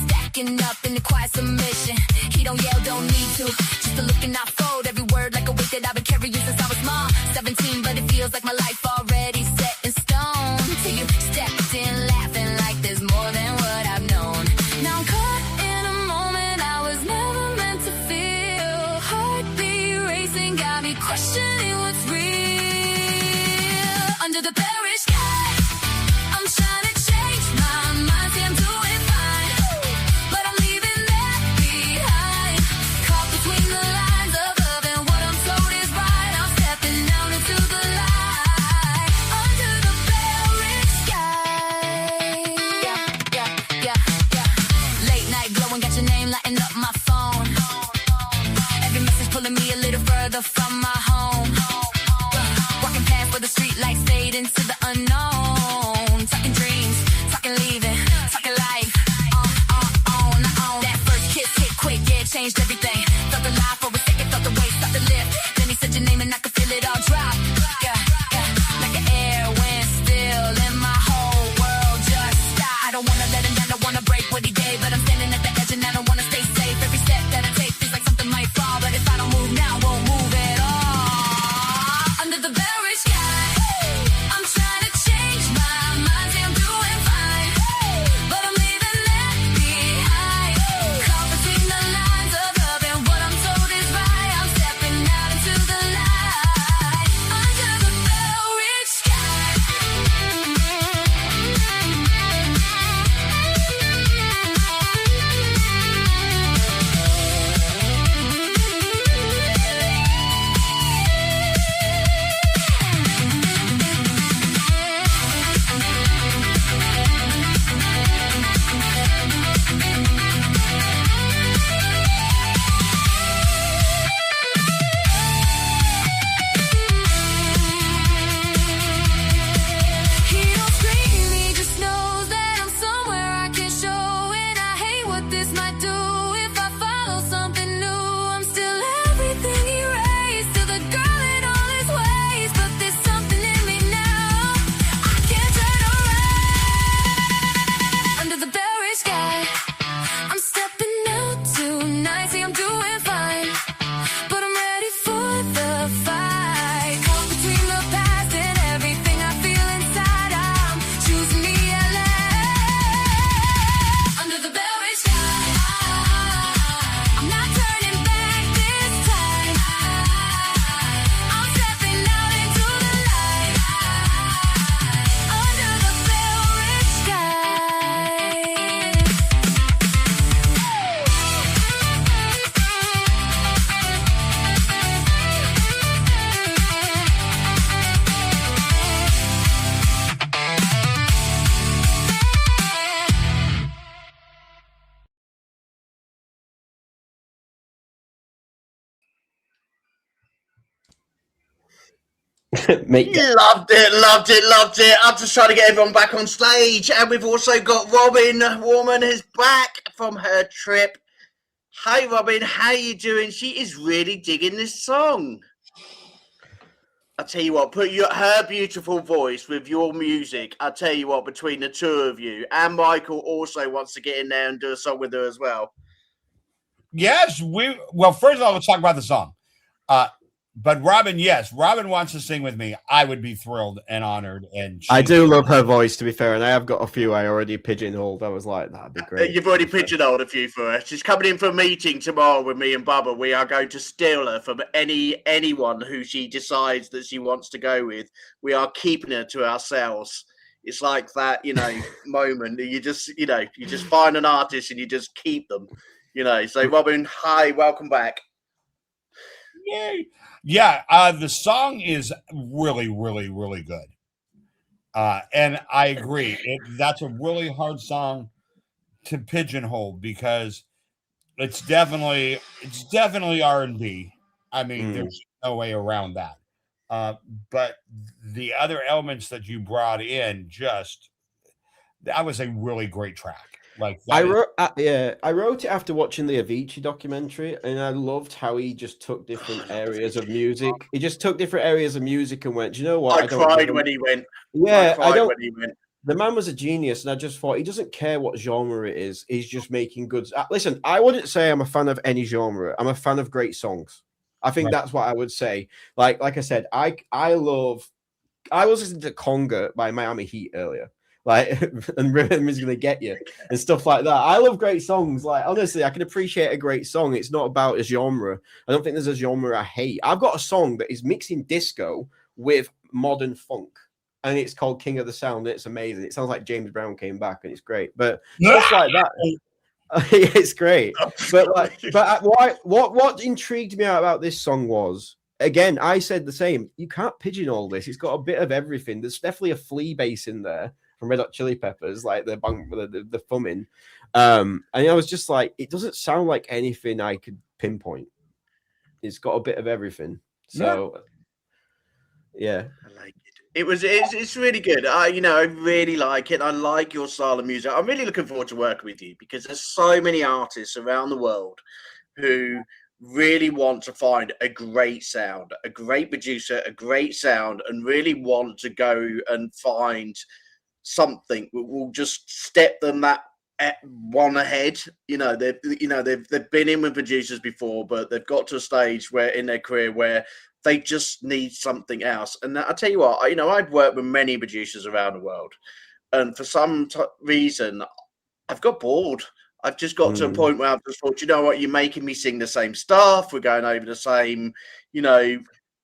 S6: stacking up in the quiet submission, he don't yell, don't need to, just a look and I fold, every word like a weight that I've been carrying since I was small, 17 but it feels like my life already set in stone, till you stepped in laughing like there's more than what I've known, now I'm caught in a moment I was never meant to feel. Got me questioning what's real. Under the parish sky, I'm trying to change my mind. See, I'm doing fine, but I'm leaving that behind. Caught between the lines of love and what I'm told is right. I'm stepping out into the light. don't wanna let him down, don't wanna break what he did, but I'm standing at the edge and I don't wanna stay safe. Every step that I take feels like something might fall, but if I don't move now, I won't move at all. Under the very sky, I'm trying to change my mind, say I'm doing fine, but I'm leaving that behind. Caught between the lines of love and what I'm told is right. I'm stepping out into the light, under the very sky. He don't scream, he just knows that I'm somewhere I can show, and I hate what this might do if I follow something new. I'm still everything he raised, to the girl in all his ways, but there's something in me now I can't turn around. Under the very sky, I'm stepping out tonight, see I'm doing fine, but I'm ready for the fight. Caught between the past and everything I feel inside, I'm choosing the LA. Under the very sky, I'm not turning back this time. I'm stepping out into the light, under the very sky.
S5: Mate,
S3: Loved it, loved it, loved it. I'm just trying to get everyone back on stage. And we've also got Robin Woman is back from her trip. Hey Robin, how you doing? She is really digging this song. I'll tell you what, put her beautiful voice with your music. I'll tell you what, between the two of you, and Michael also wants to get in there and do a song with her as well.
S4: Yes, well, first of all, let's talk about the song. But Robin, yes, Robin wants to sing with me. I would be thrilled and honored. And
S5: I do love her voice, to be fair, and I have got a few I already pigeonholed. I was like, that'd be great.
S3: You've already pigeonholed a few for her. She's coming in for a meeting tomorrow with me and Bubba. We are going to steal her from anyone who she decides that she wants to go with. We are keeping her to ourselves. It's like that, moment. You just find an artist and you just keep them, So Robin, hi, welcome back.
S4: Yay. Yeah, the song is really, really, really good. And I agree. That's a really hard song to pigeonhole because it's definitely R&B. I mean, there's no way around that. But the other elements that you brought in, that was a really great track. Like
S5: I wrote it after watching the Avicii documentary, and I loved how he just took different areas of music. He just took different areas of music and went, "Do you know what?
S3: I cried when he went.
S5: Yeah,
S3: I cried when he went.
S5: The man was a genius, and I just thought he doesn't care what genre it is. He's just making good. Listen, I wouldn't say I'm a fan of any genre. I'm a fan of great songs. I think that's what I would say. Like I said, I was listening to Conga by Miami Heat earlier. And Rhythm Is Gonna Get You and stuff like that. I love great songs. Like, honestly, I can appreciate a great song. It's not about a genre. I don't think there's a genre I hate. I've got a song that is mixing disco with modern funk, and it's called King of the Sound. It's amazing. It sounds like James Brown came back, and it's great. But stuff like that, it's great. But what intrigued me about this song was, again, I said the same. You can't pigeonhole this. It's got a bit of everything. There's definitely a flea bass in there from Red Hot Chili Peppers, like the thumbing. And I was just like, it doesn't sound like anything I could pinpoint. It's got a bit of everything. So, yeah.
S3: I like it. It's really good. I really like it. I like your style of music. I'm really looking forward to working with you because there's so many artists around the world who really want to find a great sound, a great producer, a great sound, and really want to go and find something will just step them that one ahead. They've been in with producers before, but they've got to a stage where in their career where they just need something else. And I tell you what, I've worked with many producers around the world, and for some reason, I've got bored. I've just got to a point where I've just thought, you know what, you're making me sing the same stuff. We're going over the same,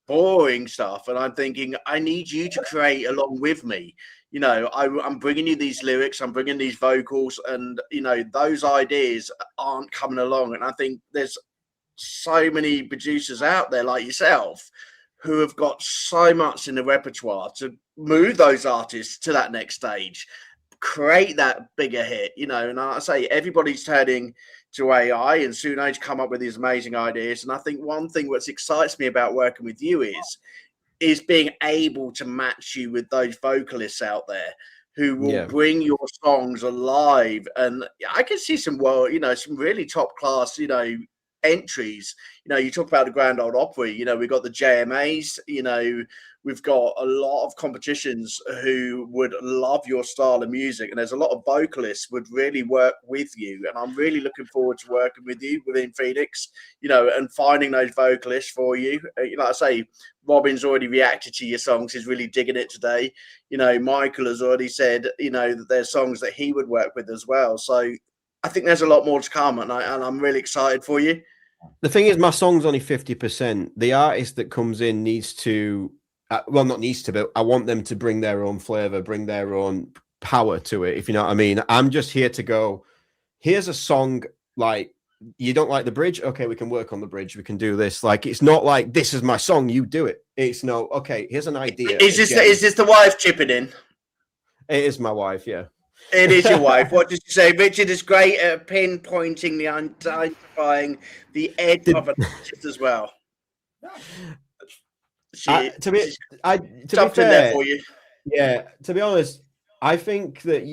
S3: boring stuff. And I'm thinking, I need you to create along with me. I'm bringing you these lyrics, I'm bringing these vocals, and, those ideas aren't coming along. And I think there's so many producers out there like yourself who have got so much in the repertoire to move those artists to that next stage, create that bigger hit, and I say everybody's turning to AI and soon age come up with these amazing ideas. And I think one thing that excites me about working with you is being able to match you with those vocalists out there who will bring your songs alive. And I can see some some really top class, entries. You talk about the Grand Ole Opry, we've got the JMAs, we've got a lot of competitions who would love your style of music, and there's a lot of vocalists would really work with you. And I'm really looking forward to working with you within Phoenix, and finding those vocalists for you. Like I say, Robin's already reacted to your songs. He's really digging it today. Michael has already said, that there's songs that he would work with as well. So I think there's a lot more to come, and I'm really excited for you.
S5: The thing is, my song's only 50%. The artist that comes in needs to, not needs to, but I want them to bring their own flavor, bring their own power to it, if you know what I mean. I'm just here to go, here's a song, like, you don't like the bridge? Okay, we can work on the bridge. We can do this. Like, it's not like, this is my song, you do it. It's no, okay, here's an idea.
S3: Is this the wife chipping in?
S5: It is my wife, yeah.
S3: It is your wife. What did you say? Richard is great at pinpointing the identifying the edge of an artist as well.
S5: To be fair, for you. Yeah, to be honest, I think that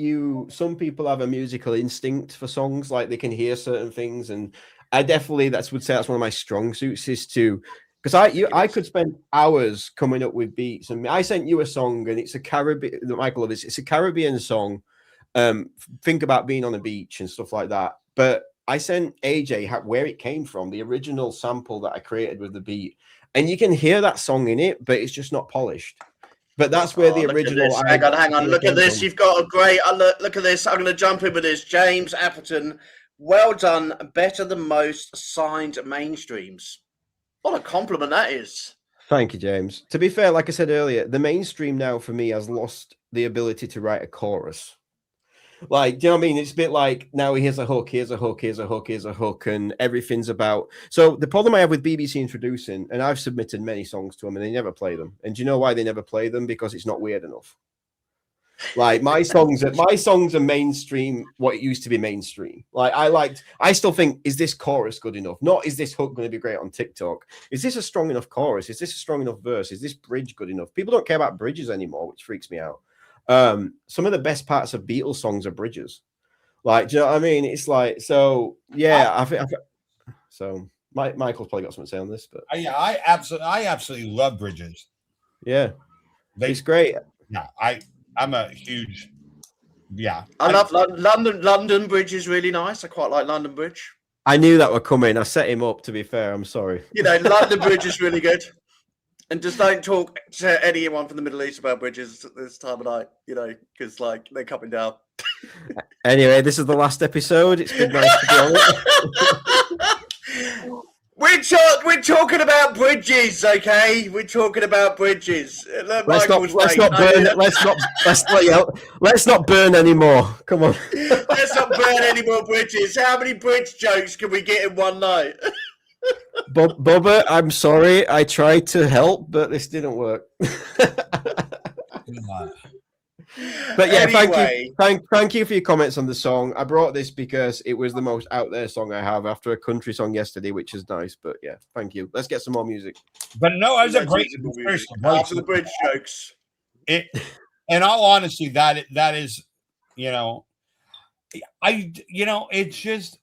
S5: some people have a musical instinct for songs, like they can hear certain things, and I definitely would say that's one of my strong suits is to, because I could spend hours coming up with beats, and I sent you a song, and it's a Caribbean, Michael, it's a Caribbean song. Think about being on a beach and stuff like that. But I sent AJ where it came from, the original sample that I created with the beat, and you can hear that song in it, but it's just not polished. But that's where the original.
S3: Hang on. Look at this. You've got a great. Look at this. I'm going to jump in with this. James Appleton. Well done. Better than most signed mainstreams. What a compliment that is.
S5: Thank you, James. To be fair, like I said earlier, the mainstream now for me has lost the ability to write a chorus. Like, do you know what I mean? It's a bit like now here's a hook, here's a hook, here's a hook, here's a hook, and everything's about. So the problem I have with BBC Introducing, and I've submitted many songs to them, and they never play them. And do you know why they never play them? Because it's not weird enough. Like my songs are mainstream. What it used to be mainstream. Like I still think, is this chorus good enough? Not is this hook going to be great on TikTok? Is this a strong enough chorus? Is this a strong enough verse? Is this bridge good enough? People don't care about bridges anymore, which freaks me out. Some of the best parts of Beatles songs are bridges. Like, do you know what I mean? It's like, so yeah, I think so. Michael's probably got something to say on this, but
S4: I absolutely love bridges.
S5: Yeah, it's great.
S4: Yeah, I'm a huge. Yeah,
S3: I love London. London Bridge is really nice. I quite like London Bridge.
S5: I knew that would come in. I set him up. To be fair, I'm sorry.
S3: London Bridge is really good. And just don't talk to anyone from the Middle East about bridges at this time of night, because they're coming down.
S5: Anyway, this is the last episode. It's been nice to be on it.
S3: We're talking about bridges, okay? We're talking about bridges.
S5: Let's not burn anymore. Come on.
S3: Let's not burn any more bridges. How many bridge jokes can we get in one night?
S5: Bubba, I'm sorry. I tried to help, but this didn't work. But yeah, anyway. Thank you for your comments on the song. I brought this because it was the most out there song I have after a country song yesterday, which is nice. But yeah, thank you. Let's get some more music.
S4: But no, I was a great
S3: after the bridge jokes.
S4: In all honesty, that is, it's just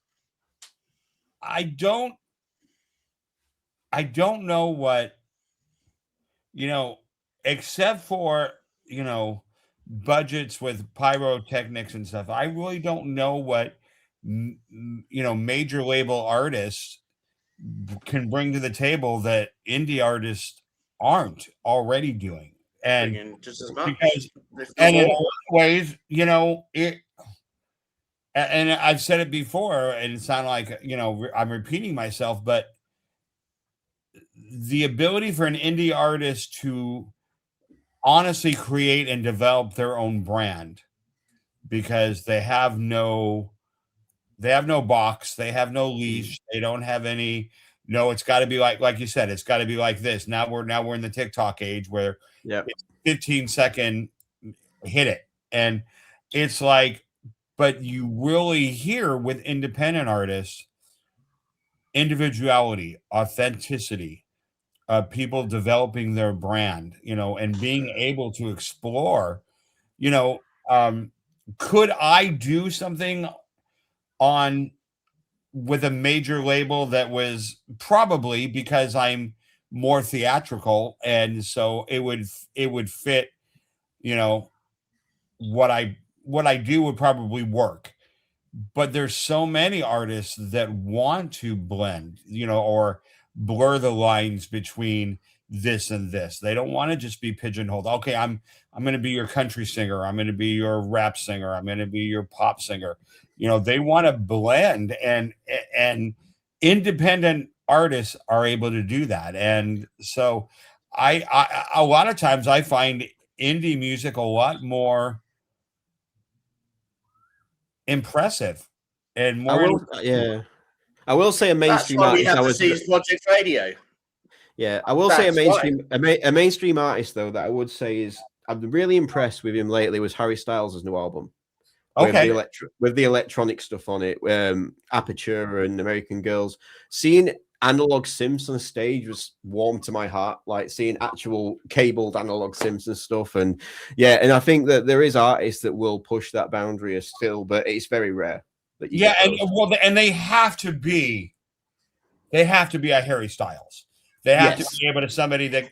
S4: I don't know what, except for, budgets with pyrotechnics and stuff. I really don't know what major label artists can bring to the table that indie artists aren't already doing. And
S3: Bringing just as much.
S4: because
S3: if not
S4: and in a
S3: more.
S4: lot of ways, it and I've said it before, and it sounds like I'm repeating myself, but the ability for an indie artist to honestly create and develop their own brand, because they have no box, they have no leash, they don't have any. No, it's got to be like you said, it's got to be like this. Now we're in the TikTok age where it's 15-second hit it, and it's like, but you really hear with independent artists individuality, authenticity, people developing their brand, and being able to explore. Could I do something with a major label that was probably, because I'm more theatrical, and so it would fit, what I do would probably work. But there's so many artists that want to blend, or blur the lines between this and this. They don't want to just be pigeonholed. Okay, I'm going to be your country singer, I'm going to be your rap singer, I'm going to be your pop singer. They want to blend, and independent artists are able to do that. And so I a lot of times I find indie music a lot more impressive and more.
S5: I will say a mainstream
S3: That's why we
S5: artist.
S3: have to see his Project Radio.
S5: Yeah, I will say a mainstream artist though that I would say is I've been really impressed with him lately was Harry Styles' new album.
S4: Okay.
S5: With the electronic stuff on it, Aperture and American Girls. Seeing analog synths on stage was warm to my heart, like seeing actual cabled analog synths and stuff. And I think that there is artists that will push that boundary still, but it's very rare that you get those.
S4: And they have to be a Harry Styles. They have to be able to somebody that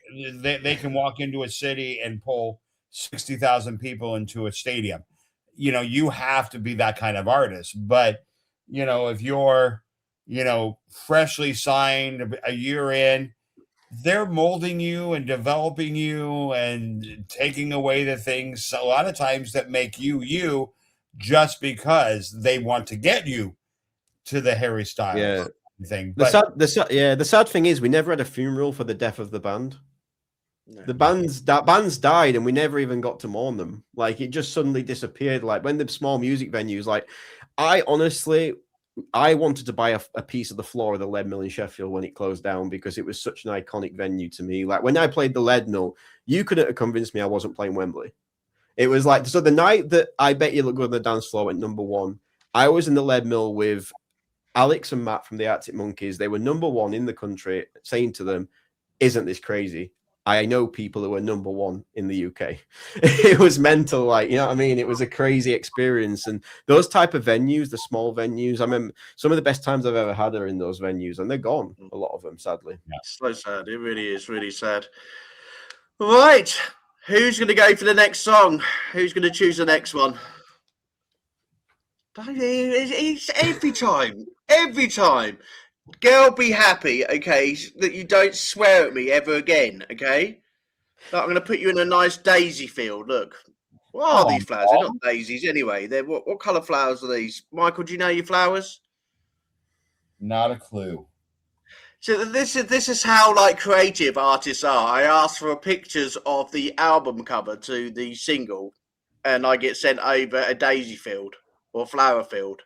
S4: they can walk into a city and pull 60,000 people into a stadium. You have to be that kind of artist. But if you're freshly signed a year in, they're molding you and developing you and taking away the things a lot of times that make you just because they want to get you to the Harry Styles thing.
S5: The sad thing is we never had a funeral for the death of the band. No. The bands died and we never even got to mourn them. Like it just suddenly disappeared. Like when the small music venues, like I wanted to buy a piece of the floor of the Lead Mill in Sheffield when it closed down because it was such an iconic venue to me. Like when I played the Lead Mill, you couldn't have convinced me I wasn't playing Wembley. It was like, so the night that I Bet You Look Good on the Dance Floor went number one, I was in the Lead Mill with Alex and Matt from the Arctic Monkeys. They were number one in the country, saying to them, "Isn't this crazy? I know people who are number one in the UK." It was mental, like, you know what I mean? It was a crazy experience. And those type of venues, the small venues, I remember some of the best times I've ever had are in those venues, and they're gone, a lot of them, sadly.
S3: Yeah. So sad. It really is really sad. Right. Who's going to go for the next song? Who's going to choose the next one? It's every time. Girl, be happy, okay, that you don't swear at me ever again, okay? Like, I'm going to put you in a nice daisy field. Look, what are these flowers? They're not daisies anyway. They're what colour flowers are these? Michael, do you know your flowers?
S4: Not a clue.
S3: So this is how like creative artists are. I ask for pictures of the album cover to the single, and I get sent over a daisy field or flower field.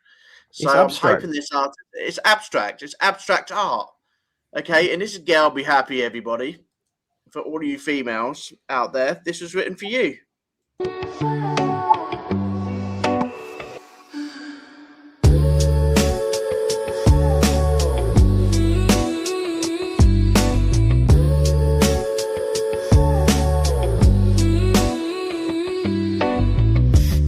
S3: So I'm hoping this art, it's abstract. It's abstract art. Okay, and this is Girl Be Happy, everybody. For all of you females out there, this was written for you.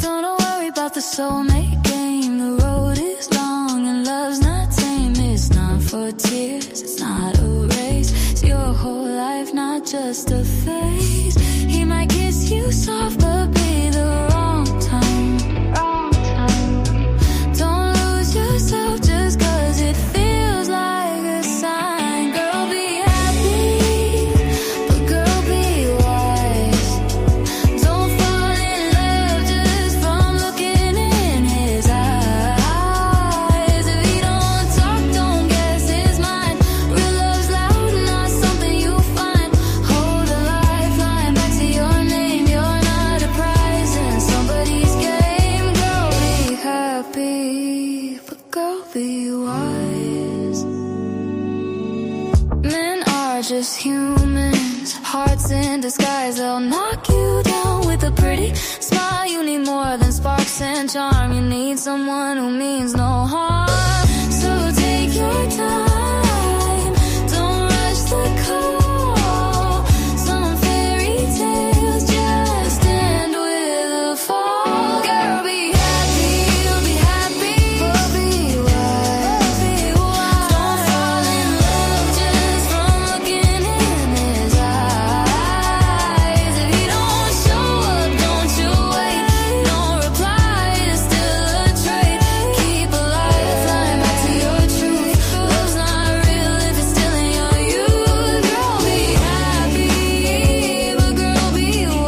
S6: Don't worry about the soulmate game. The road is long and love's not tame. It's not for tears, it's not a race. It's your whole life, not just a phase. He might kiss you soft, but be the happy, but girl, be wise. Men are just humans, hearts in disguise. They'll knock you down with a pretty smile. You need more than sparks and charm. You need someone who means no harm. So take your time, don't rush the call. Some fairy tales just end with a fall. Girl, be happy, but be wise. Don't fall in love just from looking in his eyes. If he don't show up, don't you wait. Don't reply, it's still a trait. Keep a lifeline back to your truth. Love's not real if it's still in your youth. Girl, be happy, but girl, be wise.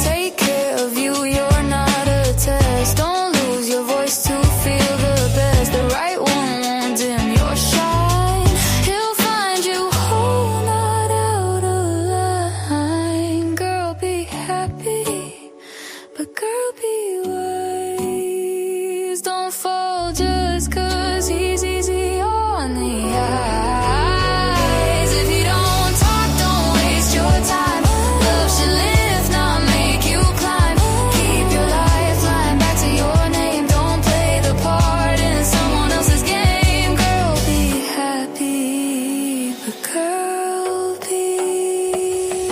S6: Take care of you, you're not a test. Don't lose your voice to feel the best. The right one won't dim your shine. He'll find you whole, not out of line. Girl, be happy, but girl, be wise. Don't fall just 'cause he's easy on the eyes. If you don't talk, don't waste your time. Love should lift, not make you climb. Keep your lifeline back to your name. Don't play the part in someone else's game. Girl, be happy, but girl, be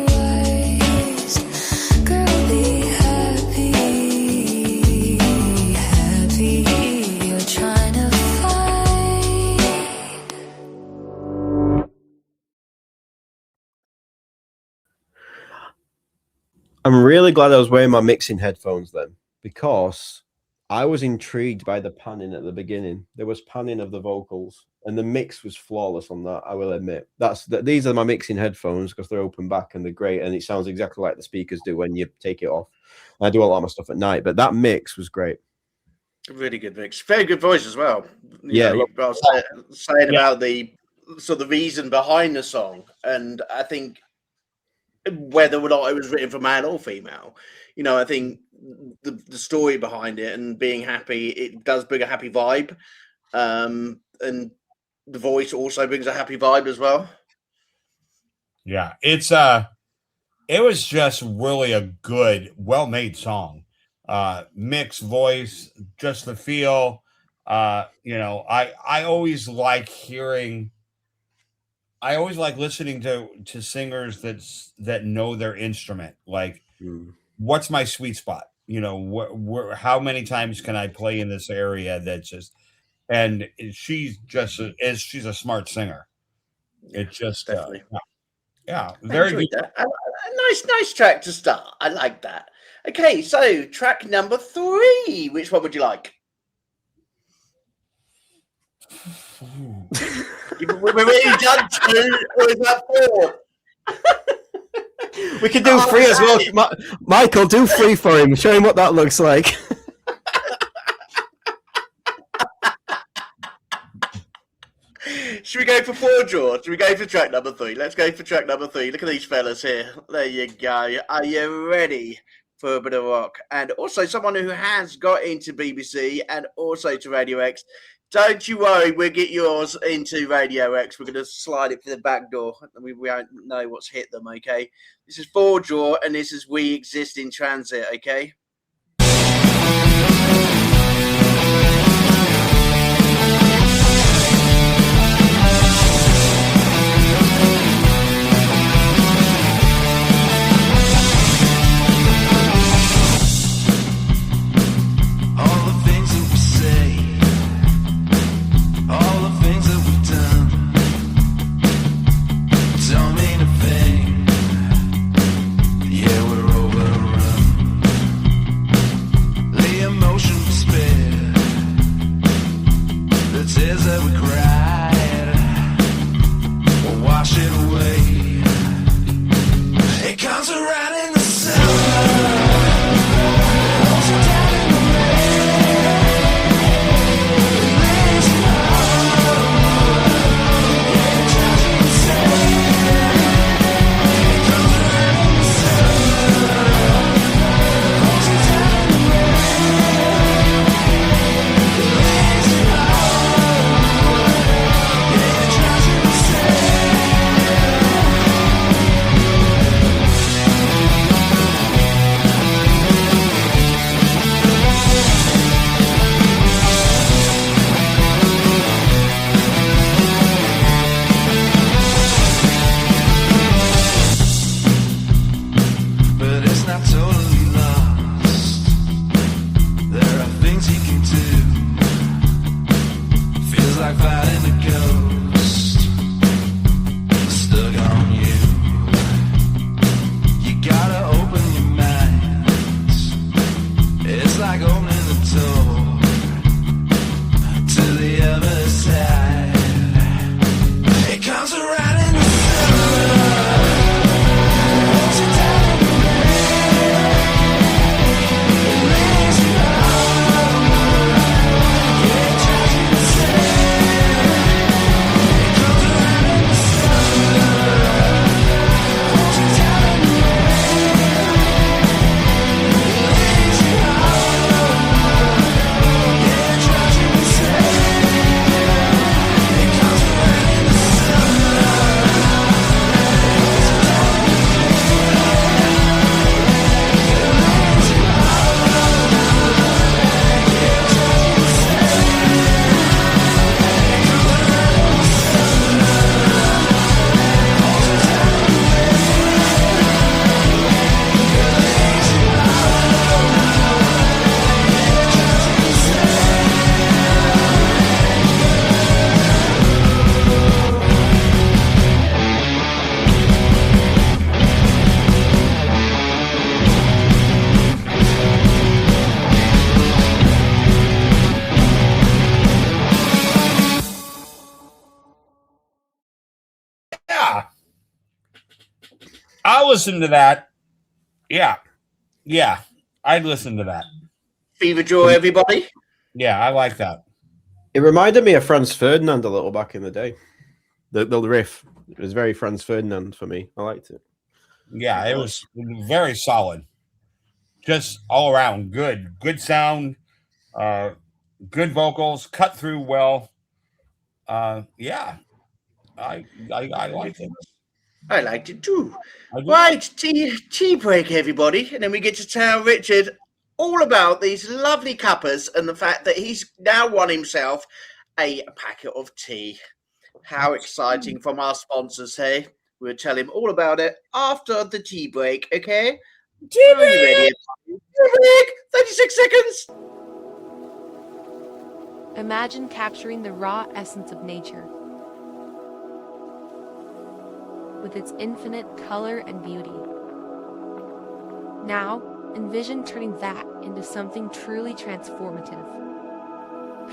S6: wise. Girl, be happy, happy. You're trying to find.
S5: I'm really glad I was wearing my mixing headphones then, because I was intrigued by the panning at the beginning. There was panning of the vocals, and the mix was flawless on that. I will admit. These are my mixing headphones because they're open back and they're great, and it sounds exactly like the speakers do when you take it off. I do a lot of my stuff at night, but that mix was great.
S3: Really good mix. Very good voice as well.
S5: Yeah,
S3: I was saying about the sort of the reason behind the song, and I think whether or not it was written for male or female, I think the story behind it and being happy, it does bring a happy vibe, and the voice also brings a happy vibe as well.
S4: Yeah, it was just really a good, well-made song. Mixed voice, just the feel. I always like listening to singers that know their instrument. Like, what's my sweet spot? How many times can I play in this area? And she's a smart singer. It just
S3: Definitely.
S4: very good.
S3: That. A nice track to start. I like that. Okay, so track number 3. Which one would you like? We're really done 2, or is that 4?
S5: We can do 3 as well. Michael, do 3 for him. Show him what that looks like.
S3: Should we go for 4, George? Should we go for track number 3? Let's go for track number 3. Look at these fellas here. There you go. Are you ready for a bit of rock? And also someone who has got into BBC and also to RadioX. Don't you worry, we'll get yours into RadioX. We're going to slide it through the back door. We won't know what's hit them, okay? This is 4 Jaw, and this is We Exist in Transit, okay?
S6: Say
S4: I'll listen to that. Yeah. I'd listen to that.
S3: Fever Joy, everybody.
S4: Yeah, I like that.
S5: It reminded me of Franz Ferdinand a little back in the day. The riff, it was very Franz Ferdinand for me. I liked it.
S4: Yeah, it was very solid. Just all around good sound, good vocals, cut through well. Yeah, I liked it.
S3: I liked it too. Right, tea break, everybody, and then we get to tell Richard all about these lovely cuppers and the fact that he's now won himself a packet of tea. How exciting from our sponsors here. We'll tell him all about it after the tea break, okay? Tea break! Are you ready? Tea break! 36 seconds!
S7: Imagine capturing the raw essence of nature with its infinite color and beauty. Now, envision turning that into something truly transformative.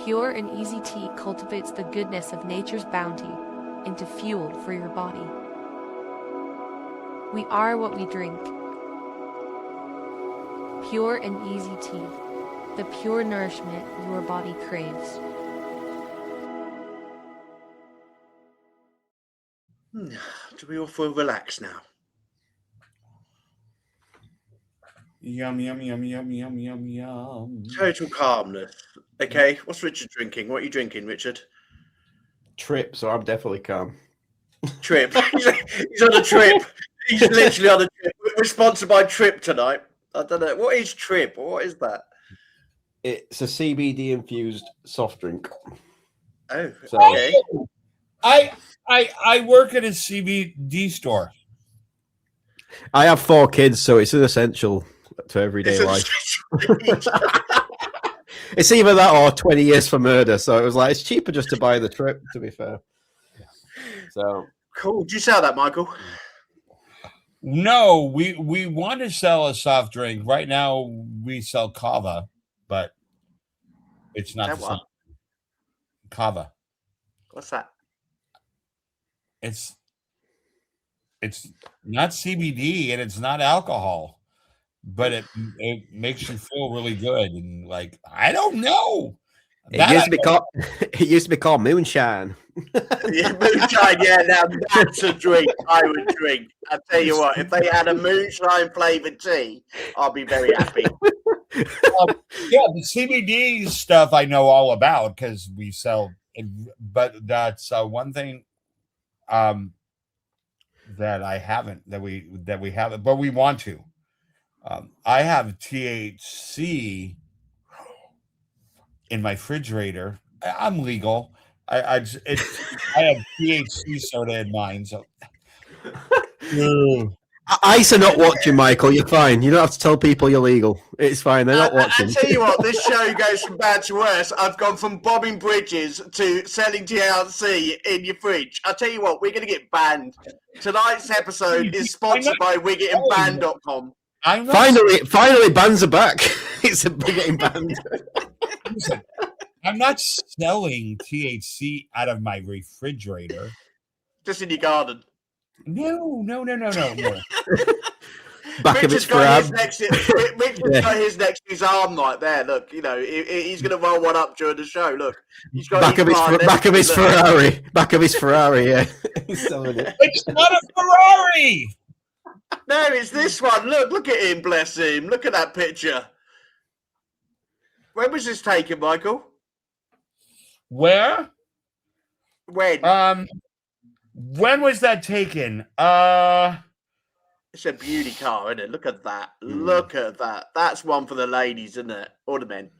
S7: Pure and easy tea cultivates the goodness of nature's bounty into fuel for your body. We are what we drink. Pure and easy tea, the pure nourishment your body craves.
S3: Do we all feel relaxed now?
S4: Yum, yum, yum, yum, yum, yum, yum.
S3: Total calmness. Okay, what's Richard drinking? What are you drinking, Richard?
S5: Tripp, so I'm definitely calm.
S3: Tripp. He's on a trip. He's literally on a trip. We're sponsored by Tripp tonight. I don't know. What is Tripp? What is that?
S5: It's a CBD-infused soft drink.
S3: Oh,
S5: So,
S3: okay.
S4: I work at a CBD store.
S5: I have 4 kids, so it's an essential to everyday life. It's either that or 20 years for murder. So it was like, it's cheaper just to buy the Tripp, to be fair. So
S3: Cool. Do you sell that, Michael?
S4: No, we want to sell a soft drink. Right now we sell kava, but it's not
S3: That
S4: the
S3: what?
S4: same. Kava.
S3: What's that?
S4: It's not CBD and it's not alcohol, but it makes you feel really good and like I don't know.
S5: it used to be called moonshine.
S3: Yeah, moonshine. Yeah, now that's a drink I would drink. I tell you what, if they had a moonshine flavored tea, I'll be very happy.
S4: Yeah, the CBD stuff I know all about because we sell it, but that's one thing that I haven't that we haven't, but we want to. I have THC in my refrigerator. I'm legal. I have THC soda in mine, so.
S5: ICE are not watching, Michael. You're fine. You don't have to tell people you're legal. It's fine. They're not watching.
S3: I tell you what, this show goes from bad to worse. I've gone from bombing bridges to selling THC in your fridge. I tell you what, we're going to get banned. Tonight's episode is sponsored by WeGettingBanned.com.
S5: Finally, bans are back. It's a getting banned.
S4: Listen, I'm not selling THC out of my refrigerator.
S3: Just in your garden.
S4: No.
S5: Back of
S3: Richard's
S5: his
S3: got his
S5: frab.
S3: got his next to his arm right there. Look, you know, he's going to roll one up during the show. Look, he's got
S5: Back of his Ferrari. Back of his Ferrari, yeah. He's selling it.
S4: It's not a Ferrari.
S3: No, it's this one. Look at him, bless him. Look at that picture. When was this taken, Michael?
S4: Where?
S3: When?
S4: When was that taken?
S3: It's a beauty car, isn't it? Look at that. Look at that. That's one for the ladies, isn't it? Or the men.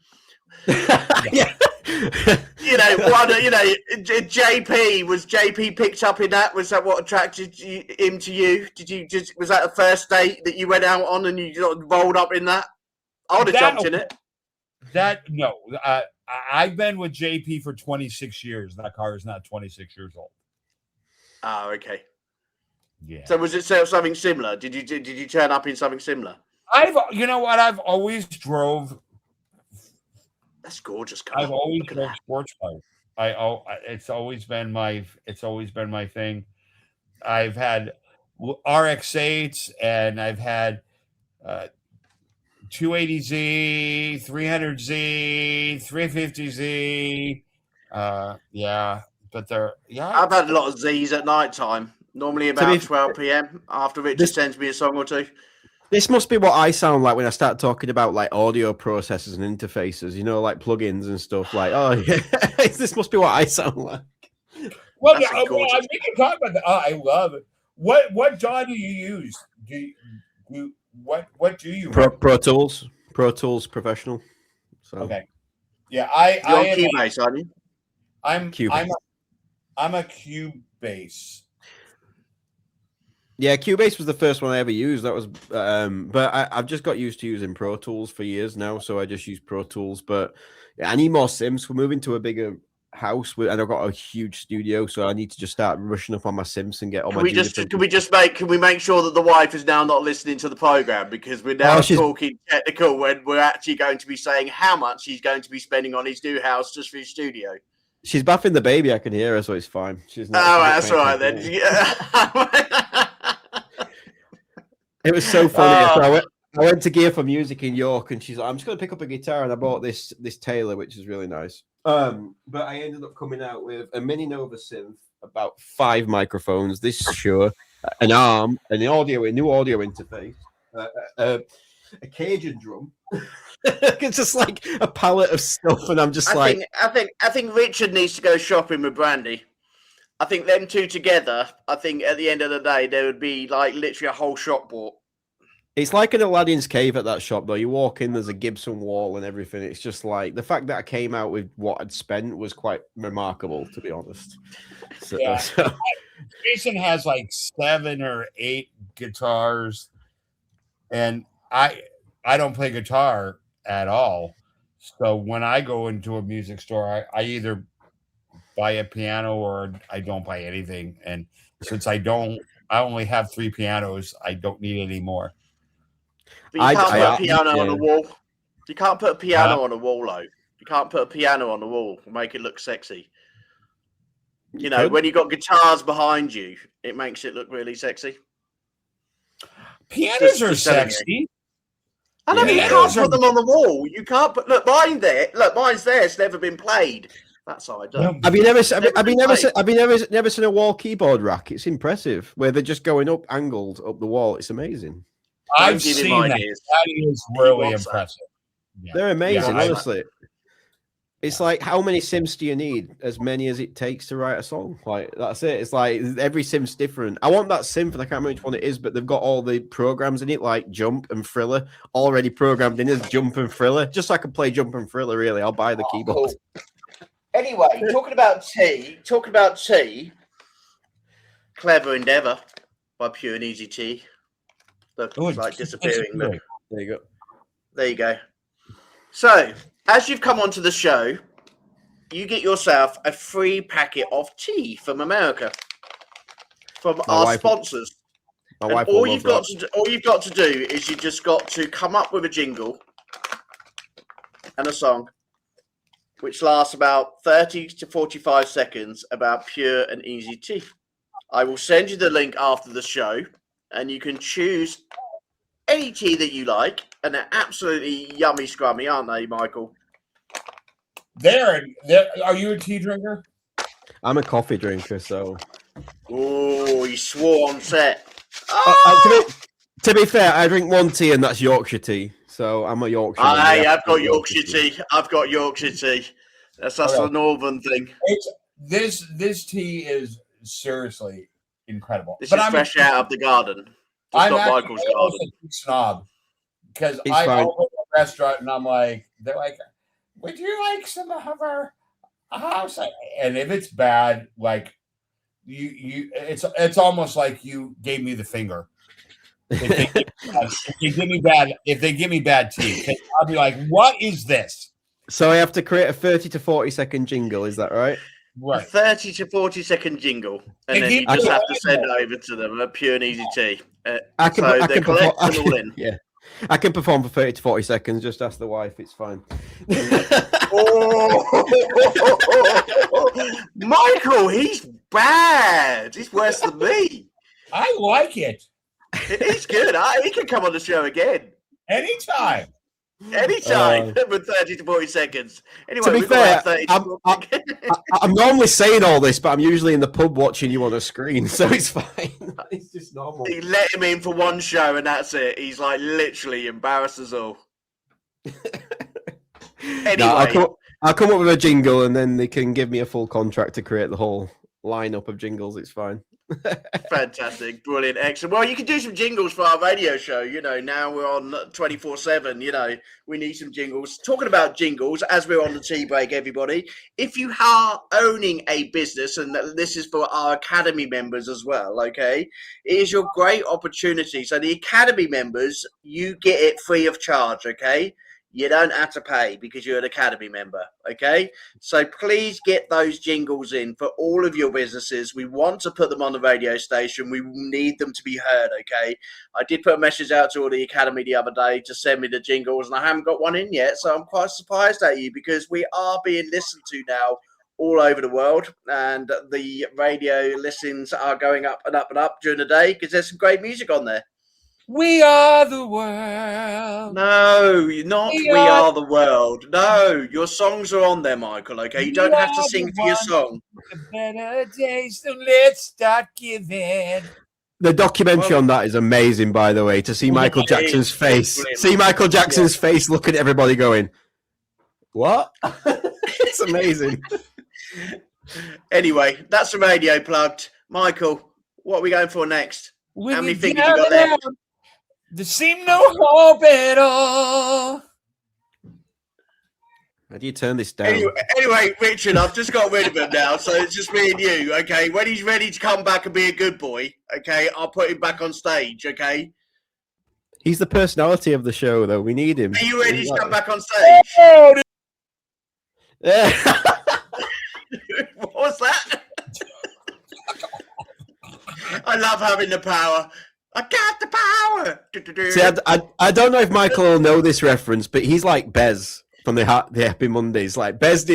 S5: Yeah.
S3: JP, was JP picked up in that? Was that what attracted him to you? Was that the first date that you went out on and you sort of rolled up in that? I would have jumped in it.
S4: No. I've been with JP for 26 years. That car is not 26 years old.
S3: Oh, okay.
S4: Yeah.
S3: So was it something similar? Did you turn up in something similar?
S4: I've always drove.
S3: That's gorgeous car.
S4: I've always drove sports cars. It's always been my thing. I've had RX8s, and I've had 280Z, 300Z, 350Z. Yeah, but
S3: I've had a lot of Z's at night time. Normally about 12 p.m. after Richard sends me a song or two.
S5: This must be what I sound like when I start talking about like audio processors and interfaces, you know, like plugins and stuff. Like, oh yeah, this must be what I sound like.
S4: Well, we can talk about that. Oh, I love it. What DAW do you use? What do you
S5: Pro Tools Professional. So.
S4: Okay, yeah,
S3: You're Cubase, aren't you?
S4: I'm
S5: Cubase.
S4: I'm a Cubase.
S5: Yeah, Cubase was the first one I ever used. That was, but I've just got used to using Pro Tools for years now, so I just use Pro Tools. But yeah, I need more Sims. We're moving to a bigger house, and I've got a huge studio, so I need to just start rushing up on my Sims and get all my.
S3: Can we make sure that the wife is now not listening to the program, because we're now talking technical when we're actually going to be saying how much he's going to be spending on his new house just for his studio.
S5: She's bathing the baby. I can hear her, so it's fine. She's not.
S3: Oh, that's all right then. Yeah.
S5: It was so funny. So I went to Gear for Music in York, and she's like, "I'm just going to pick up a guitar," and I bought this Taylor, which is really nice. But I ended up coming out with a Mini Nova synth, about 5 microphones, this Shure, an arm, a new audio interface, a Cajun drum. It's just like a palette of stuff, and I'm just I
S3: think Richard needs to go shopping with Brandy. I think them two together, I think at the end of the day, there would be like literally a whole shop bought.
S5: It's like an Aladdin's cave at that shop, though. You walk in, there's a Gibson wall and everything. It's just like the fact that I came out with what I'd spent was quite remarkable, to be honest. So,
S4: yeah. Jason has like 7 or 8 guitars, and I don't play guitar at all. So when I go into a music store, I either buy a piano or I don't buy anything. And since I only have 3 pianos, I don't need any more.
S3: But you can't put a piano on a wall. You can't put a piano on a wall, though. You can't put a piano on the wall and make it look sexy. You know, when you got guitars behind you, it makes it look really sexy.
S4: Pianos are sexy.
S3: I know, but you can't put them on the wall. You can't put. Look, mine's there. It's never been played. That's how I do.
S5: Have you never seen a wall keyboard rack? It's impressive. Where they're just going up, angled up the wall. It's amazing.
S4: I've seen that. That is really impressive.
S5: Yeah. They're amazing, honestly. It's like, how many Sims do you need? As many as it takes to write a song. Like, that's it. It's like every Sim's different. I want that Sim, and I can't remember which one it is, but they've got all the programs in it, like Jump and Thriller, already programmed in as Jump and Thriller. Just so I can play Jump and Thriller, really. I'll buy the keyboard.
S3: Cool. Anyway, talking about tea, Clever Endeavour by Pure and Easy Tea. Look, it's like disappearing.
S5: There you
S3: go. So, as you've come onto the show, you get yourself a free packet of tea from America, from our sponsors. All you've got to do is you just got to come up with a jingle and a song, which lasts about 30 to 45 seconds, about Pure and Easy Tea. I will send you the link after the show, and you can choose any tea that you like, and they're absolutely yummy scrummy, aren't they, Michael?
S4: Are you a tea drinker?
S5: I'm a coffee drinker, so.
S3: Oh, you swore on set.
S5: To be fair, I drink one tea, and that's Yorkshire tea. So I'm a Yorkshire.
S3: I've got Yorkshire tea. That's a northern thing.
S4: This tea is seriously incredible.
S3: This is fresh out of the garden.
S4: I'm
S3: not Michael's garden.
S4: A snob, because I open a restaurant and they're like, would you like some of our house? And if it's bad, like it's almost like you gave me the finger. If they give me bad tea, I'll be like, what is this?
S5: So I have to create a 30 to 40 second jingle, is that right?
S3: Right. A 30 to 40 second jingle. And then you just have to send it over to them, a Pure and Easy Tea. I can perform,
S5: yeah. I can perform for 30 to 40 seconds, just ask the wife, it's fine.
S3: Michael, he's bad. He's worse than me.
S4: I like it.
S3: It is good. He can come on the show again.
S4: Anytime.
S3: Anytime with 30 to 40 seconds. Anyway,
S5: To be
S3: we've got
S5: fair,
S3: 30 to 40
S5: I'm normally saying all this, but I'm usually in the pub watching you on a screen, so it's fine. It's just normal.
S3: He let him in for one show and that's it. He's like literally embarrassed us all. Anyway.
S5: No, I'll come up with a jingle and then they can give me a full contract to create the whole lineup of jingles. It's fine.
S3: Fantastic, brilliant, excellent. Well, you can do some jingles for our radio show. You know, now we're on 24/7. You know, we need some jingles. Talking about jingles, as we're on the tea break, everybody. If you are owning a business, and this is for our Academy members as well, okay, it is your great opportunity. So the Academy members, you get it free of charge, okay. You don't have to pay because you're an Academy member, okay? So please get those jingles in for all of your businesses. We want to put them on the radio station. We need them to be heard, okay? I did put a message out to all the Academy the other day to send me the jingles, and I haven't got one in yet, so I'm quite surprised at you because we are being listened to now all over the world, and the radio listens are going up and up and up during the day because there's some great music on there.
S4: We are the world.
S3: No, not we are the world. No, your songs are on there, Michael, okay? You don't have to sing for your song.
S4: A better day, so let's start giving.
S5: The documentary on that is amazing, by the way, to see Michael Jackson's face. See Michael Jackson's face looking at everybody going, what? It's amazing.
S3: Anyway, that's the radio plugged. Michael, what are we going for next? How many things have you got left?
S4: There seemed no hope at all.
S5: How do you turn this down?
S3: Anyway, Richard, I've just got rid of him now, so it's just me and you, okay? When he's ready to come back and be a good boy, okay, I'll put him back on stage, okay?
S5: He's the personality of the show, though. We need him.
S3: Are you ready to come back on stage? What was that? I love having the power. I got the power.
S5: See, I don't know if Michael will know this reference, but he's like Bez from the Happy Mondays. Like Bez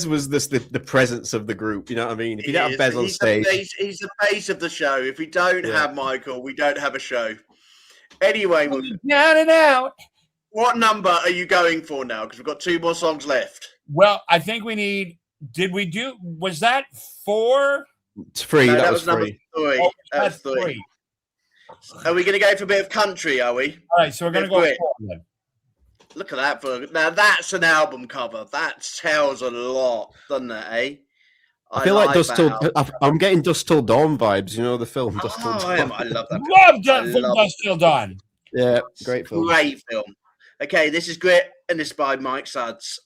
S5: was the presence of the group. You know what I mean? If you don't have Bez on stage,
S3: he's the face of the show. If we don't have Michael, we don't have a show. Anyway,
S4: down and out.
S3: What number are you going for now? Because we've got 2 more songs left.
S4: Well, I think we need. Did we do? Was that 4?
S5: It's free.
S3: No,
S5: that was
S3: number
S5: free.
S3: 3.
S4: Oh,
S3: That was 3. Are we going to go for a bit of country, are we?
S4: All right, so we're going to go 4 then.
S3: Look at that. Now, that's an album cover. That tells a lot, doesn't it, eh?
S5: I feel like I'm getting Dusk Till Dawn vibes, you know, the film Dusk Till Dawn.
S3: I love that.
S4: Love Dusk Till Dawn.
S5: Yeah, great film.
S3: Great film. Okay, this is Grit, and this is by Mike Sudds.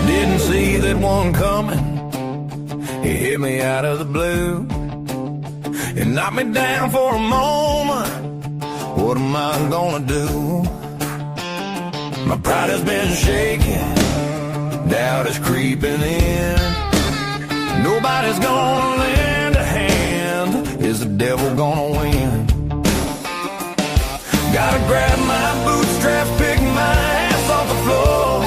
S8: Didn't see that one coming. It hit me out of the blue. It knocked me down for a moment. What am I gonna do? My pride has been shaking. Doubt is creeping in. Nobody's gonna lend a hand. Is the devil gonna win? Gotta grab my bootstraps, pick my ass off the floor.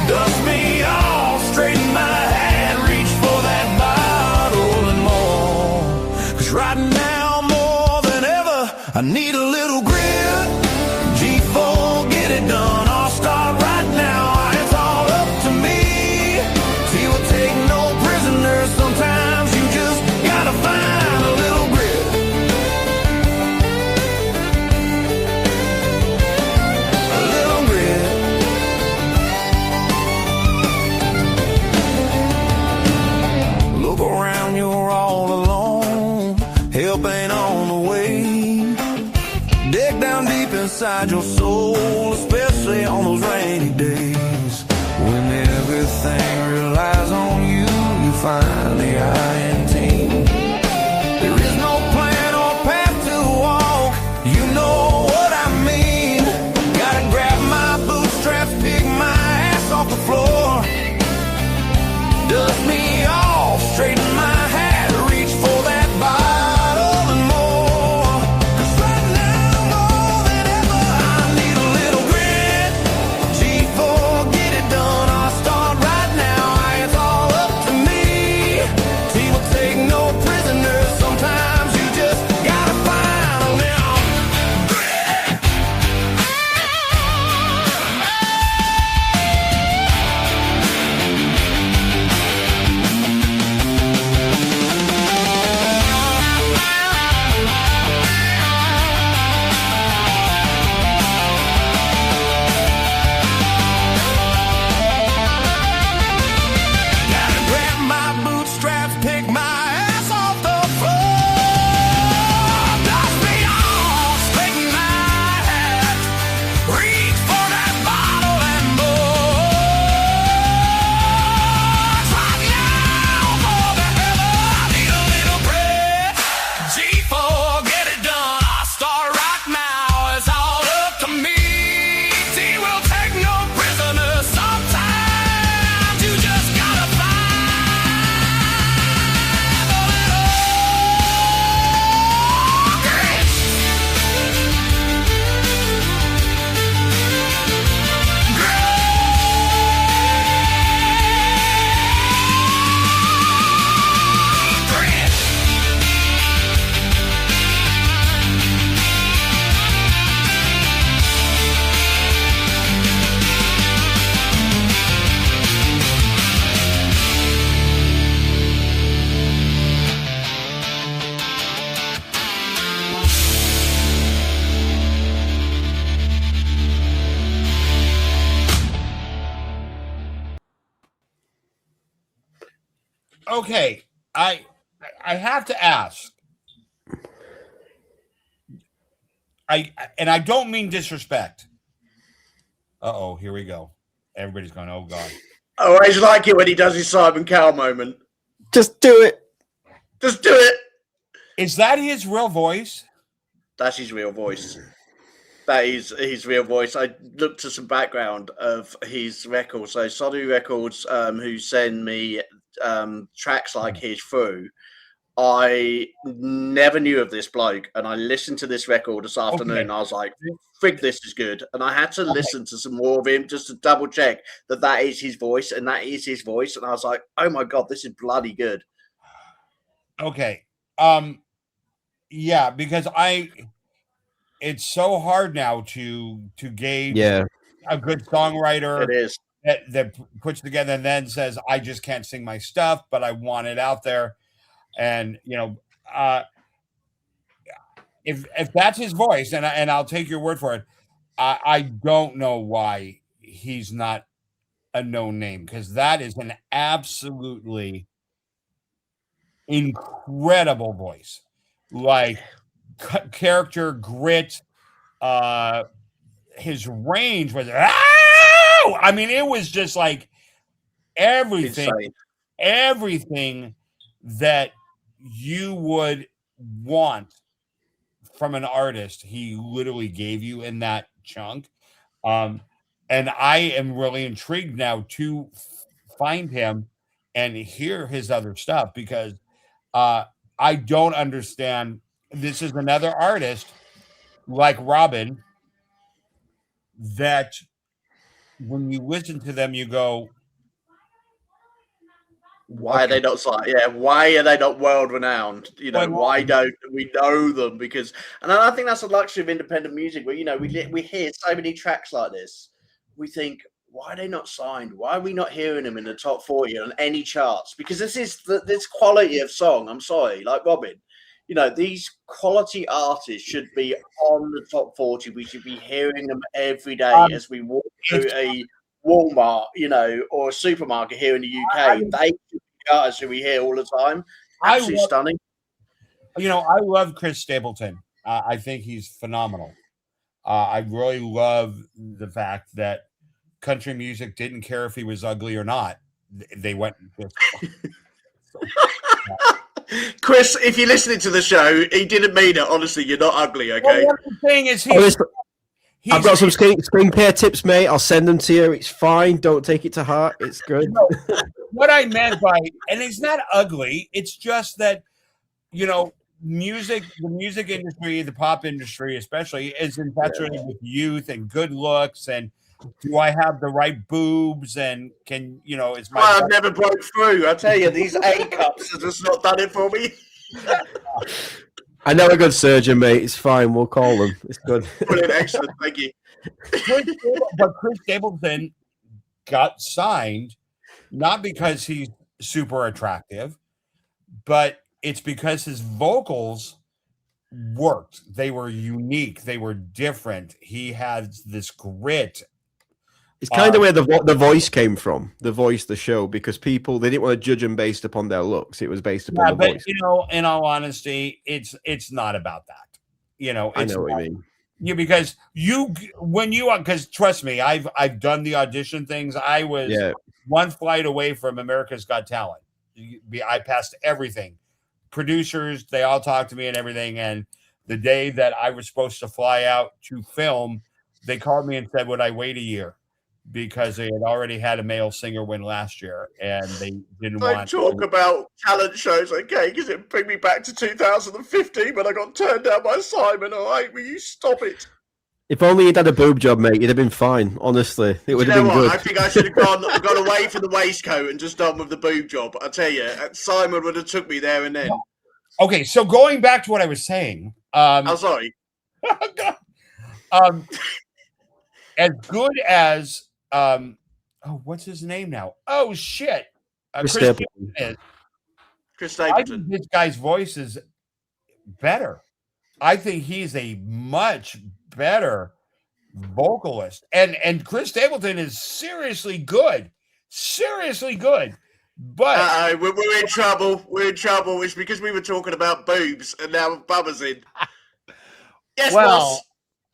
S8: Dust me off, straighten my hat, reach for that bottle and more. 'Cause right now, more than ever, I need a little grit. G4, get it done. I'll start right now. It's all up to me. See, we'll take no prisoners. Sometimes you just gotta find a little grit. A little grit. Look around, you're all alone. Help ain't on the way. Dig down deep inside your soul, especially on those rainy days. When everything relies on you, you find the I in team. There is no plan or path to walk, you know what I mean. Gotta grab my bootstraps, pick my ass off the floor.
S4: Okay, I have to ask. I don't mean disrespect. Uh-oh, here we go. Everybody's going, oh God.
S3: I always like it when he does his Simon Cowell moment.
S5: Just do it.
S3: Just do it.
S4: Is that his real voice?
S3: That's his real voice. That is his real voice. I looked at some background of his records. So Sonu Records, who send me tracks like his through, I never knew of this bloke, and I listened to this record this afternoon. And I was like, "Frig, this is good." And I had to listen to some more of him just to double check that is his voice, and that is his voice. And I was like, "Oh my God, this is bloody good."
S4: Okay, yeah, because it's so hard now to gauge a good songwriter.
S3: It is
S4: that puts together and then says, "I just can't sing my stuff, but I want it out there." And if that's his voice, and I'll take your word for it, I don't know why he's not a known name, because that is an absolutely incredible voice, like character, grit. His range was, I mean, it was just like everything that you would want from an artist, he literally gave you in that chunk. And I am really intrigued now to find him and hear his other stuff, because I don't understand. This is another artist like Robin that when you listen to them, you go,
S3: why are they not why are they not world renowned? Why don't we know them? Because, and I think that's the luxury of independent music, where we hear so many tracks like this, we think, why are they not signed? Why are we not hearing them in the top 40 on any charts? Because this quality of song, I'm sorry, like Robin, these quality artists should be on the top 40. We should be hearing them every day as we walk through a Walmart, or a supermarket here in the UK. They should be artists who we hear all the time. Absolutely stunning.
S4: I love Chris Stapleton. I think he's phenomenal. I really love the fact that country music didn't care if he was ugly or not. They went.
S3: Chris, if you're listening to the show, he didn't mean it. Honestly, you're not ugly, okay?
S4: Well, the thing is,
S5: I've got some skincare tips, mate. I'll send them to you. It's fine. Don't take it to heart. It's good.
S4: What I meant by, and it's not ugly, it's just that, the music industry, the pop industry especially, is infatuated with youth and good looks, and do I have the right boobs, and can, it's my...
S3: I've never broke through. I tell you, these A cups have just not done it for me.
S5: I know a good surgeon, mate. It's fine. We'll call them. It's good.
S3: Brilliant. Excellent. Thank you.
S4: But Chris Stapleton got signed not because he's super attractive, but it's because his vocals worked. They were unique. They were different. He had this grit.
S5: It's kind of where the voice came from, the show, because they didn't want to judge him based upon their looks. It was based upon the voice.
S4: In all honesty, it's not about that. I know
S5: what you mean.
S4: Because because trust me, I've done the audition things. I was one flight away from America's Got Talent. I passed everything. Producers, they all talked to me and everything. And the day that I was supposed to fly out to film, they called me and said, would I wait a year? Because they had already had a male singer win last year, and they didn't want
S3: to talk about talent shows, okay? Because it bring me back to 2015 when I got turned down by Simon. All right, will you stop it?
S5: If only you'd had a boob job, mate, you'd have been fine. Honestly, it would have been good.
S3: I think I should have gone away from the waistcoat and just done with the boob job. I tell you, Simon would have took me there and then.
S4: Okay, so going back to what I was saying.
S3: I'm sorry.
S4: As good as what's his name now? Oh shit, Chris Stapleton.
S3: Chris Stapleton.
S4: I think this guy's voice is better. I think he's a much better vocalist, and Chris Stapleton is seriously good. But
S3: we're in trouble. We're in trouble. It's because we were talking about boobs, and now Bubba's in. Yes,
S9: Well,
S3: boss.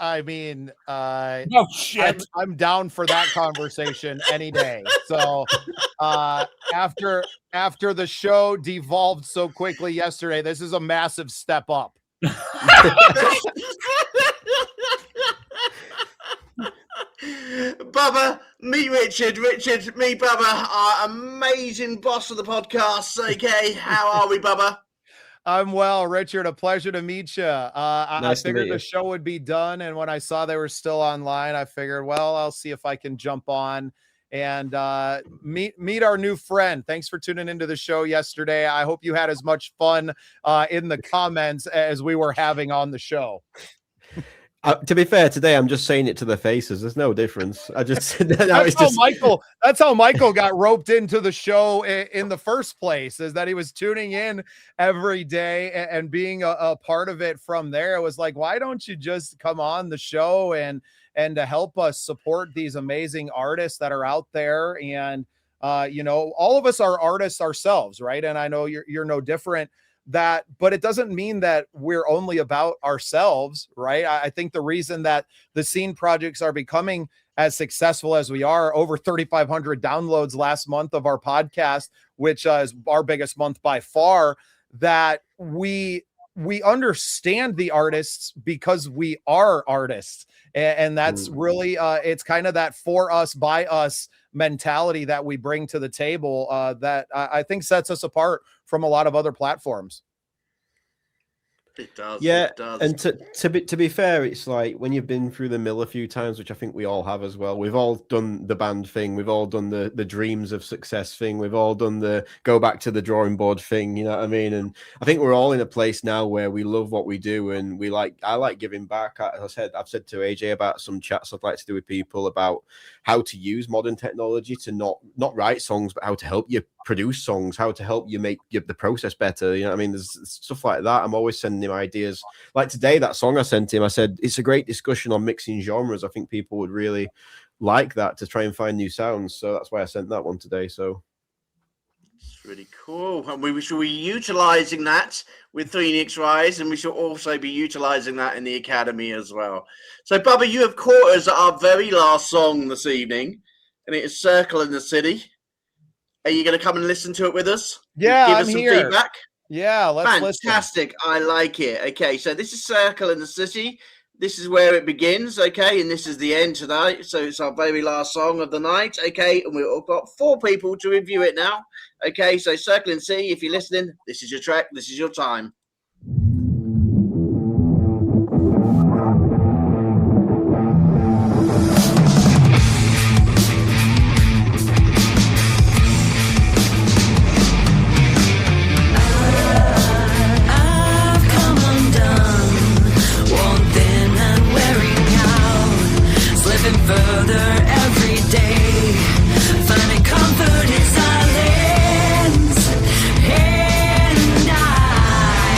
S9: I mean,
S4: no shit.
S9: I'm down for that conversation any day. So after the show devolved so quickly yesterday, this is a massive step up.
S3: Bubba, me Richard, me Bubba, our amazing boss of the podcast. Okay, how are we, Bubba?
S9: I'm well, Richard. A pleasure to meet you. I
S5: Nice to
S9: figured
S5: meet
S9: the
S5: you.
S9: show would be done, and when I saw they were still online, I figured, well, I'll see if I can jump on and meet our new friend. Thanks for tuning into the show yesterday. I hope you had as much fun in the comments as we were having on the show.
S5: To be fair, today I'm just saying it to their faces. There's no difference. I just
S9: That's how Michael got roped into the show in the first place, is that he was tuning in every day and being a part of it from there. It was like, why don't you just come on the show and to help us support these amazing artists that are out there? And all of us are artists ourselves, right? And I know you're no different. But it doesn't mean that we're only about ourselves, right? I think the reason that the scene projects are becoming as successful as we are, over 3,500 downloads last month of our podcast, which is our biggest month by far, that we understand the artists because we are artists. And that's really, it's kind of that for us, by us mentality that we bring to the table that I think sets us apart from a lot of other platforms.
S3: It does.
S5: Yeah,
S3: it does.
S5: and to be fair, it's like when you've been through the mill a few times, which I think we all have as well. We've all done the band thing. We've all done the dreams of success thing. We've all done the go back to the drawing board thing. You know what I mean? And I think we're all in a place now where we love what we do, and I like giving back. I've said to AJ about some chats I'd like to do with people about how to use modern technology to not write songs, but how to help you produce songs, how to help you make the process better. You know what I mean? There's stuff like that. I'm always sending him ideas. Like today, that song I sent him, I said, it's a great discussion on mixing genres. I think people would really like that to try and find new sounds. So that's why I sent that one today. So
S3: it's really cool. And we should be utilizing that with Phoenix Rise, and we should also be utilizing that in the Academy as well. So, Bubba, you have caught us at our very last song this evening, and it is Circle in the City. Are you going to come and listen to it with us?
S9: Yeah,
S3: Give
S9: I'm
S3: us some
S9: here.
S3: feedback?
S9: Yeah, let's
S3: Fantastic. I like it. Okay, so this is Circle in the City. This is where it begins, okay, and this is the end tonight. So it's our very last song of the night, okay, and we've got 4 people to review it now. Okay, so Circle in the City, if you're listening, this is your track, this is your time.
S6: Further every day, finding comfort in silence, and I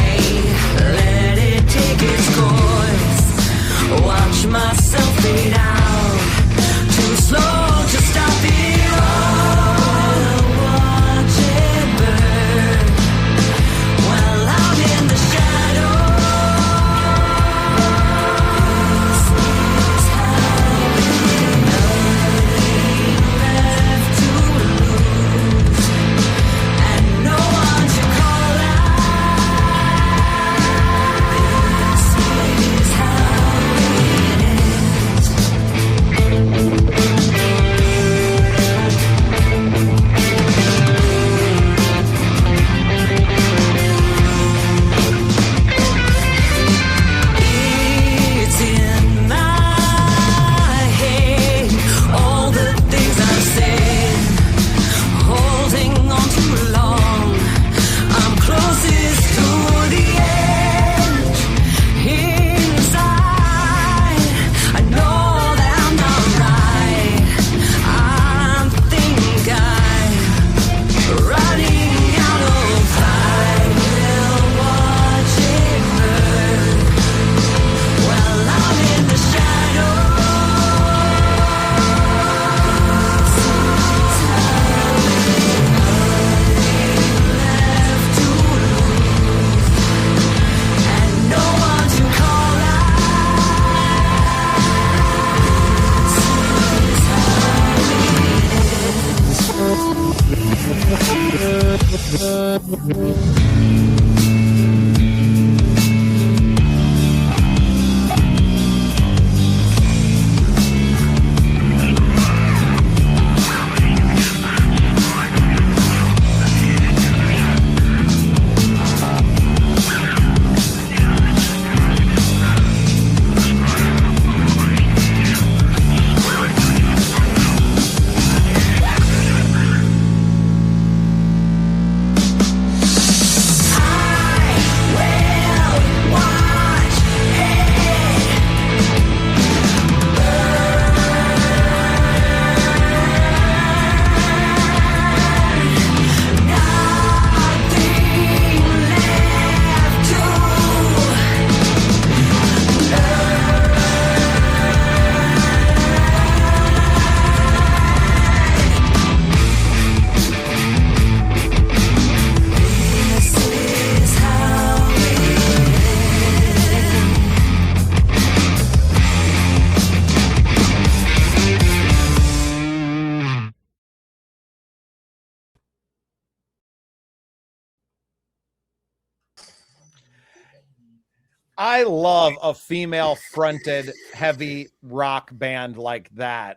S9: I love a female fronted heavy rock band like that.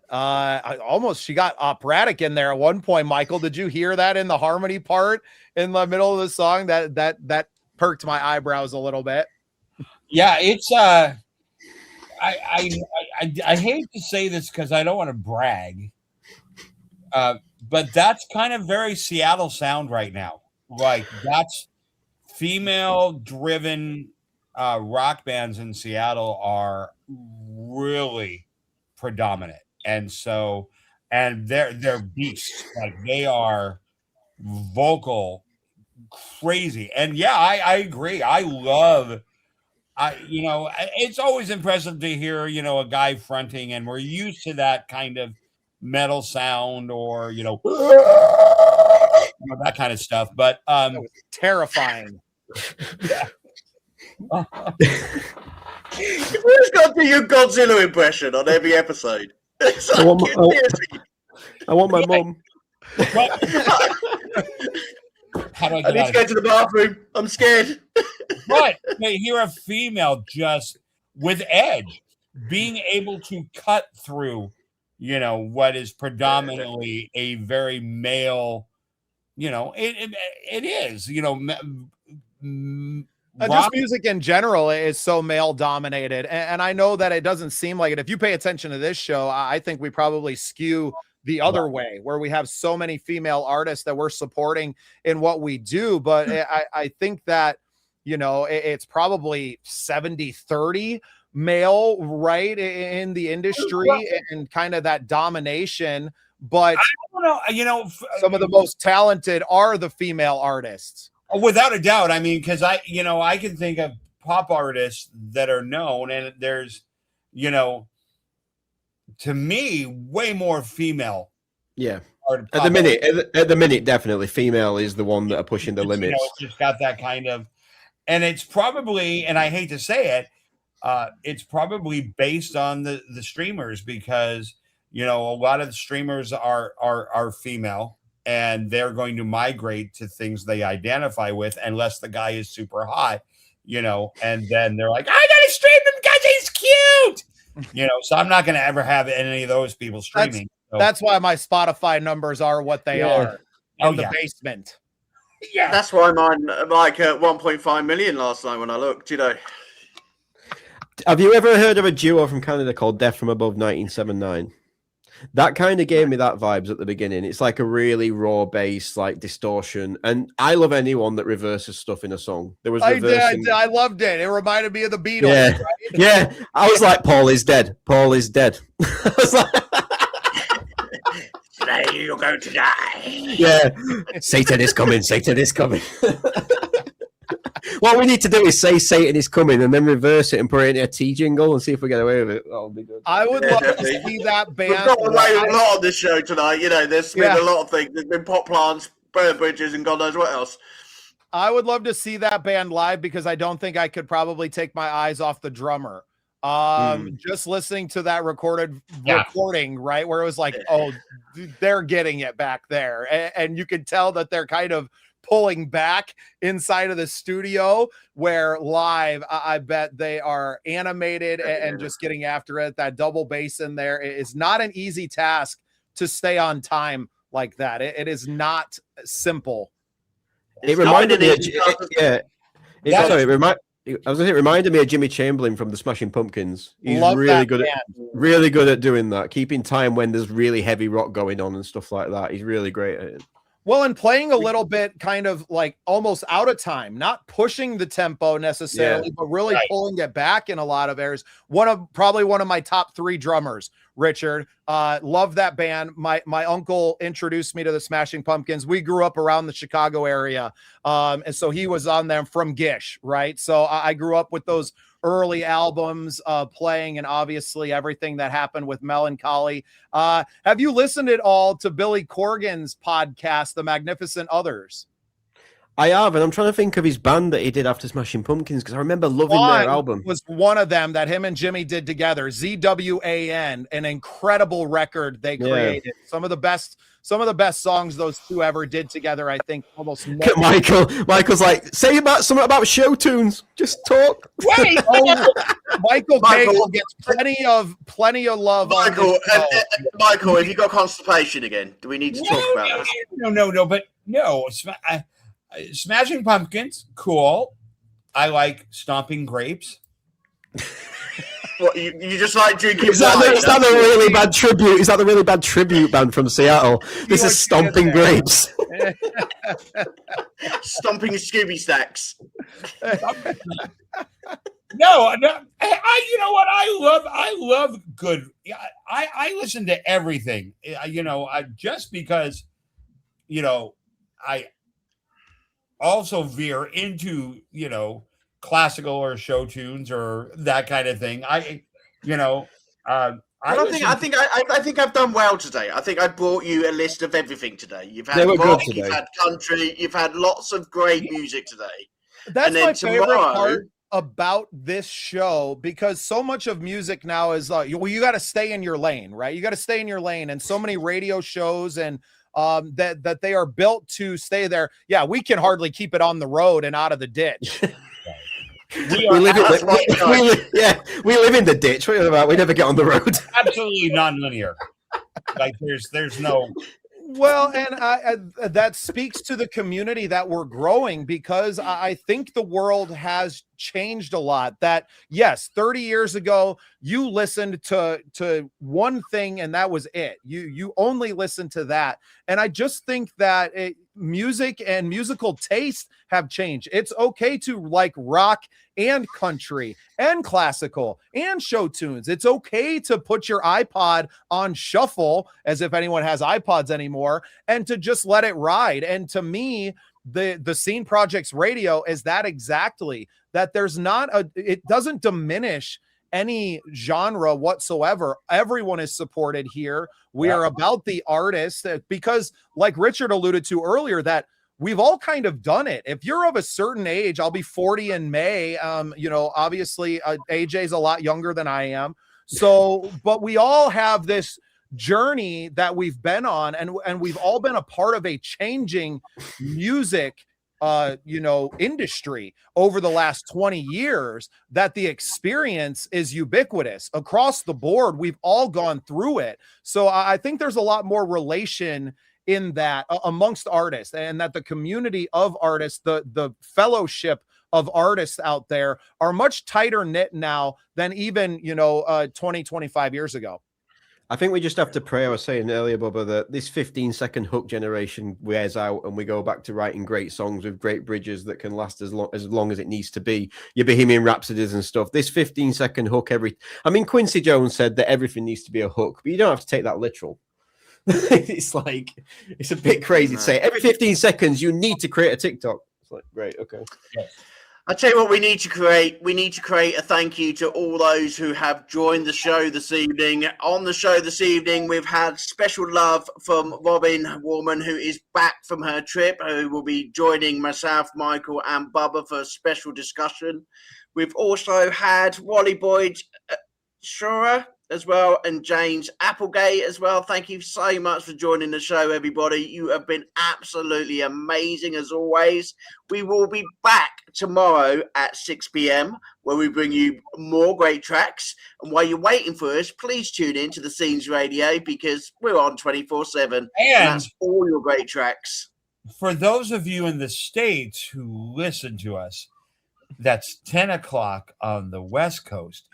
S9: She got operatic in there at one point. Michael, did you hear that in the harmony part in the middle of the song? That perked my eyebrows a little bit.
S4: Yeah, it's I hate to say this because I don't want to brag, but that's kind of very Seattle sound right now. Like that's female driven. Rock bands in Seattle are really predominant, and they're beasts. Like they are vocal crazy. And yeah, I agree. It's always impressive to hear a guy fronting, and we're used to that kind of metal sound or that kind of stuff. But
S9: that was terrifying.
S4: Yeah.
S3: Who's got to do your Godzilla impression on every episode? It's like,
S5: I want my mum.
S3: How do I need to go to the bathroom. I'm scared.
S4: But they hear a female just with edge being able to cut through, what is predominantly a very male, it is,
S9: just music in general is so male dominated. And I know that it doesn't seem like it. If you pay attention to this show, I think we probably skew the other way where we have so many female artists that we're supporting in what we do. But I think that, it's probably 70-30 male, right, in the industry and kind of that domination. But
S4: I don't know,
S9: some of the most talented are the female artists.
S4: Without a doubt. I mean, because I can think of pop artists that are known, and there's, to me, way more female.
S5: Yeah. At the minute, definitely female is the one that are pushing the limits.
S4: It's just got that kind of, and it's probably, and I hate to say it, it's probably based on the streamers because, a lot of the streamers are female. And they're going to migrate to things they identify with, unless the guy is super hot, and then they're like, I gotta stream him because he's cute, so I'm not going to ever have any of those people streaming.
S9: That's why my Spotify numbers are what they are in the basement.
S3: Yeah. That's why mine like 1.5 million last night when I looked,
S5: Have you ever heard of a duo from Canada called Death from Above 1979? That kind of gave me that vibes at the beginning. It's like a really raw bass, like distortion. And I love anyone that reverses stuff in a song. There was reversing.
S9: I loved it. It reminded me of the Beatles.
S5: Yeah,
S9: right?
S5: Yeah. I was like, Paul is dead. Paul is dead. I was like,
S3: today you're going to die.
S5: Yeah. Satan is coming. Satan is coming. What we need to do is say Satan is coming and then reverse it and put it in a T jingle and see if we get away with it. That'll be good.
S9: I would love to see that band.
S3: We've got away with a lot on this show tonight. There's been a lot of things. There's been pop plants, burn bridges, and God knows what else.
S9: I would love to see that band live because I don't think I could probably take my eyes off the drummer. Just listening to that recording, right, where it was like, oh, they're getting it back there. And you could tell that they're kind of pulling back inside of the studio, where live, I bet they are animated and just getting after it. That double bass in there is not an easy task to stay on time like that. It is not simple.
S5: It reminded me, it reminded me of Jimmy Chamberlain from the Smashing Pumpkins. He's really good at doing that, keeping time when there's really heavy rock going on and stuff like that. He's really great at it.
S9: Well, and playing a little bit kind of like almost out of time, not pushing the tempo necessarily, but really pulling it back in a lot of areas. Probably one of my top 3 drummers, Richard. Love that band. My uncle introduced me to the Smashing Pumpkins. We grew up around the Chicago area. And so he was on them from Gish, right? So I grew up with those early albums playing, and obviously everything that happened with Melancholy. Have you listened at all to Billy Corgan's podcast, The Magnificent Others?
S5: I have, and I'm trying to think of his band that he did after Smashing Pumpkins, because I remember loving their album.
S9: Was one of them that him and Jimmy did together. ZWAN, an incredible record they created. Some of the best songs those two ever did together. I think almost.
S5: Michael's like, say something about show tunes. Just talk.
S9: Wait, Michael Cagle gets plenty of love.
S3: Michael, have you got constipation again? Do we need to talk about that?
S4: No, but no. Smashing Pumpkins, cool. I like Stomping Grapes.
S3: What, you just like drinking wine?
S5: Is that the really bad tribute? Is that the really bad tribute band from Seattle? This is Stomping Grapes.
S3: Stomping Scooby Stacks.
S4: No. You know what? I love good. I listen to everything. Just because, I also veer into, classical or show tunes or that kind of thing. I
S3: think I've done well today. I think I brought you a list of everything today. You've had rock, you've had country, you've had lots of great music today.
S9: That's my favorite part about this show, because so much of music now is you got to stay in your lane, right? You got to stay in your lane, and so many radio shows and that they are built to stay there. Yeah, we can hardly keep it on the road and out of the ditch.
S5: We live in the ditch. What are you about? We never get on the road.
S4: Absolutely non-linear. Like there's no.
S9: Well, and that speaks to the community that we're growing, because I think the world has changed a lot. That, yes, 30 years ago, you listened to one thing and that was it. You only listened to that. And I just think that music and musical taste have changed. It's okay to like rock and country and classical and show tunes. It's okay to put your iPod on shuffle, as if anyone has iPods anymore, and to just let it ride. And to me, the Scene Project's radio is that exactly. That there's it doesn't diminish any genre whatsoever. Everyone is supported here. We are about the artist, because like Richard alluded to earlier, that we've all kind of done it. If you're of a certain age, I'll be 40 in May. Obviously AJ's a lot younger than I am. So, but we all have this journey that we've been on, and we've all been a part of a changing music industry over the last 20 years, that the experience is ubiquitous across the board. We've all gone through it. So I think there's a lot more relation in that amongst artists, and that the community of artists, the fellowship of artists out there are much tighter knit now than even, 25 years ago.
S5: I think we just have to pray. I was saying earlier, Bubba, that this 15-second hook generation wears out, and we go back to writing great songs with great bridges that can last as long as it needs to be. Your Bohemian Rhapsodies and stuff. This 15-second hook, Quincy Jones said that everything needs to be a hook, but you don't have to take that literal. It's a bit crazy to say every 15 seconds you need to create a TikTok. It's like, great, okay.
S4: Yes.
S3: I'll tell you what we need to create. We need to create a thank you to all those who have joined the show this evening. On the show this evening, we've had special love from Robin Warman, who is back from her trip, who will be joining myself, Michael, and Bubba for a special discussion. We've also had Wally Boyd Shura. as well, and James Applegate as well. Thank you so much for joining the show, everybody. You have been absolutely amazing as always. We will be back tomorrow at 6 p.m. where we bring you more great tracks. And while you're waiting for us, please tune in to the Scenes Radio because we're on 24/7. And that's all your great tracks.
S4: For those of you in the States who listen to us, that's 10 o'clock on the West Coast,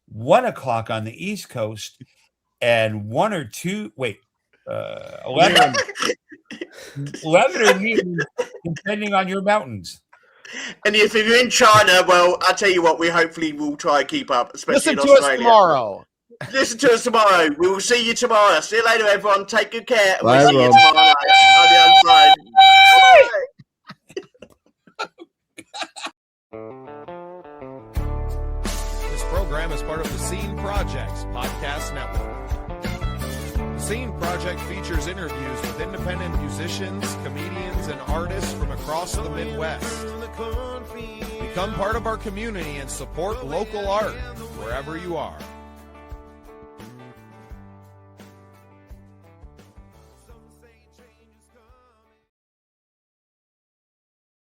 S4: 1 o'clock on the East Coast, and 11 or noon, depending on your mountains.
S3: And if you're in China, well, I tell you what, we hopefully will try and keep up, especially
S9: Listen
S3: in
S9: to
S3: Australia.
S9: us tomorrow.
S3: Listen to us tomorrow. We will see you tomorrow. See you later, everyone. Take good care. And
S5: Bye,
S3: we'll see you
S5: Rob.
S3: tomorrow night on the Unsigned.
S9: This program is part of the Scene Project's podcast network. The Scene Project features interviews with independent musicians, comedians, and artists from across the Midwest. Become part of our community and support local art wherever you are.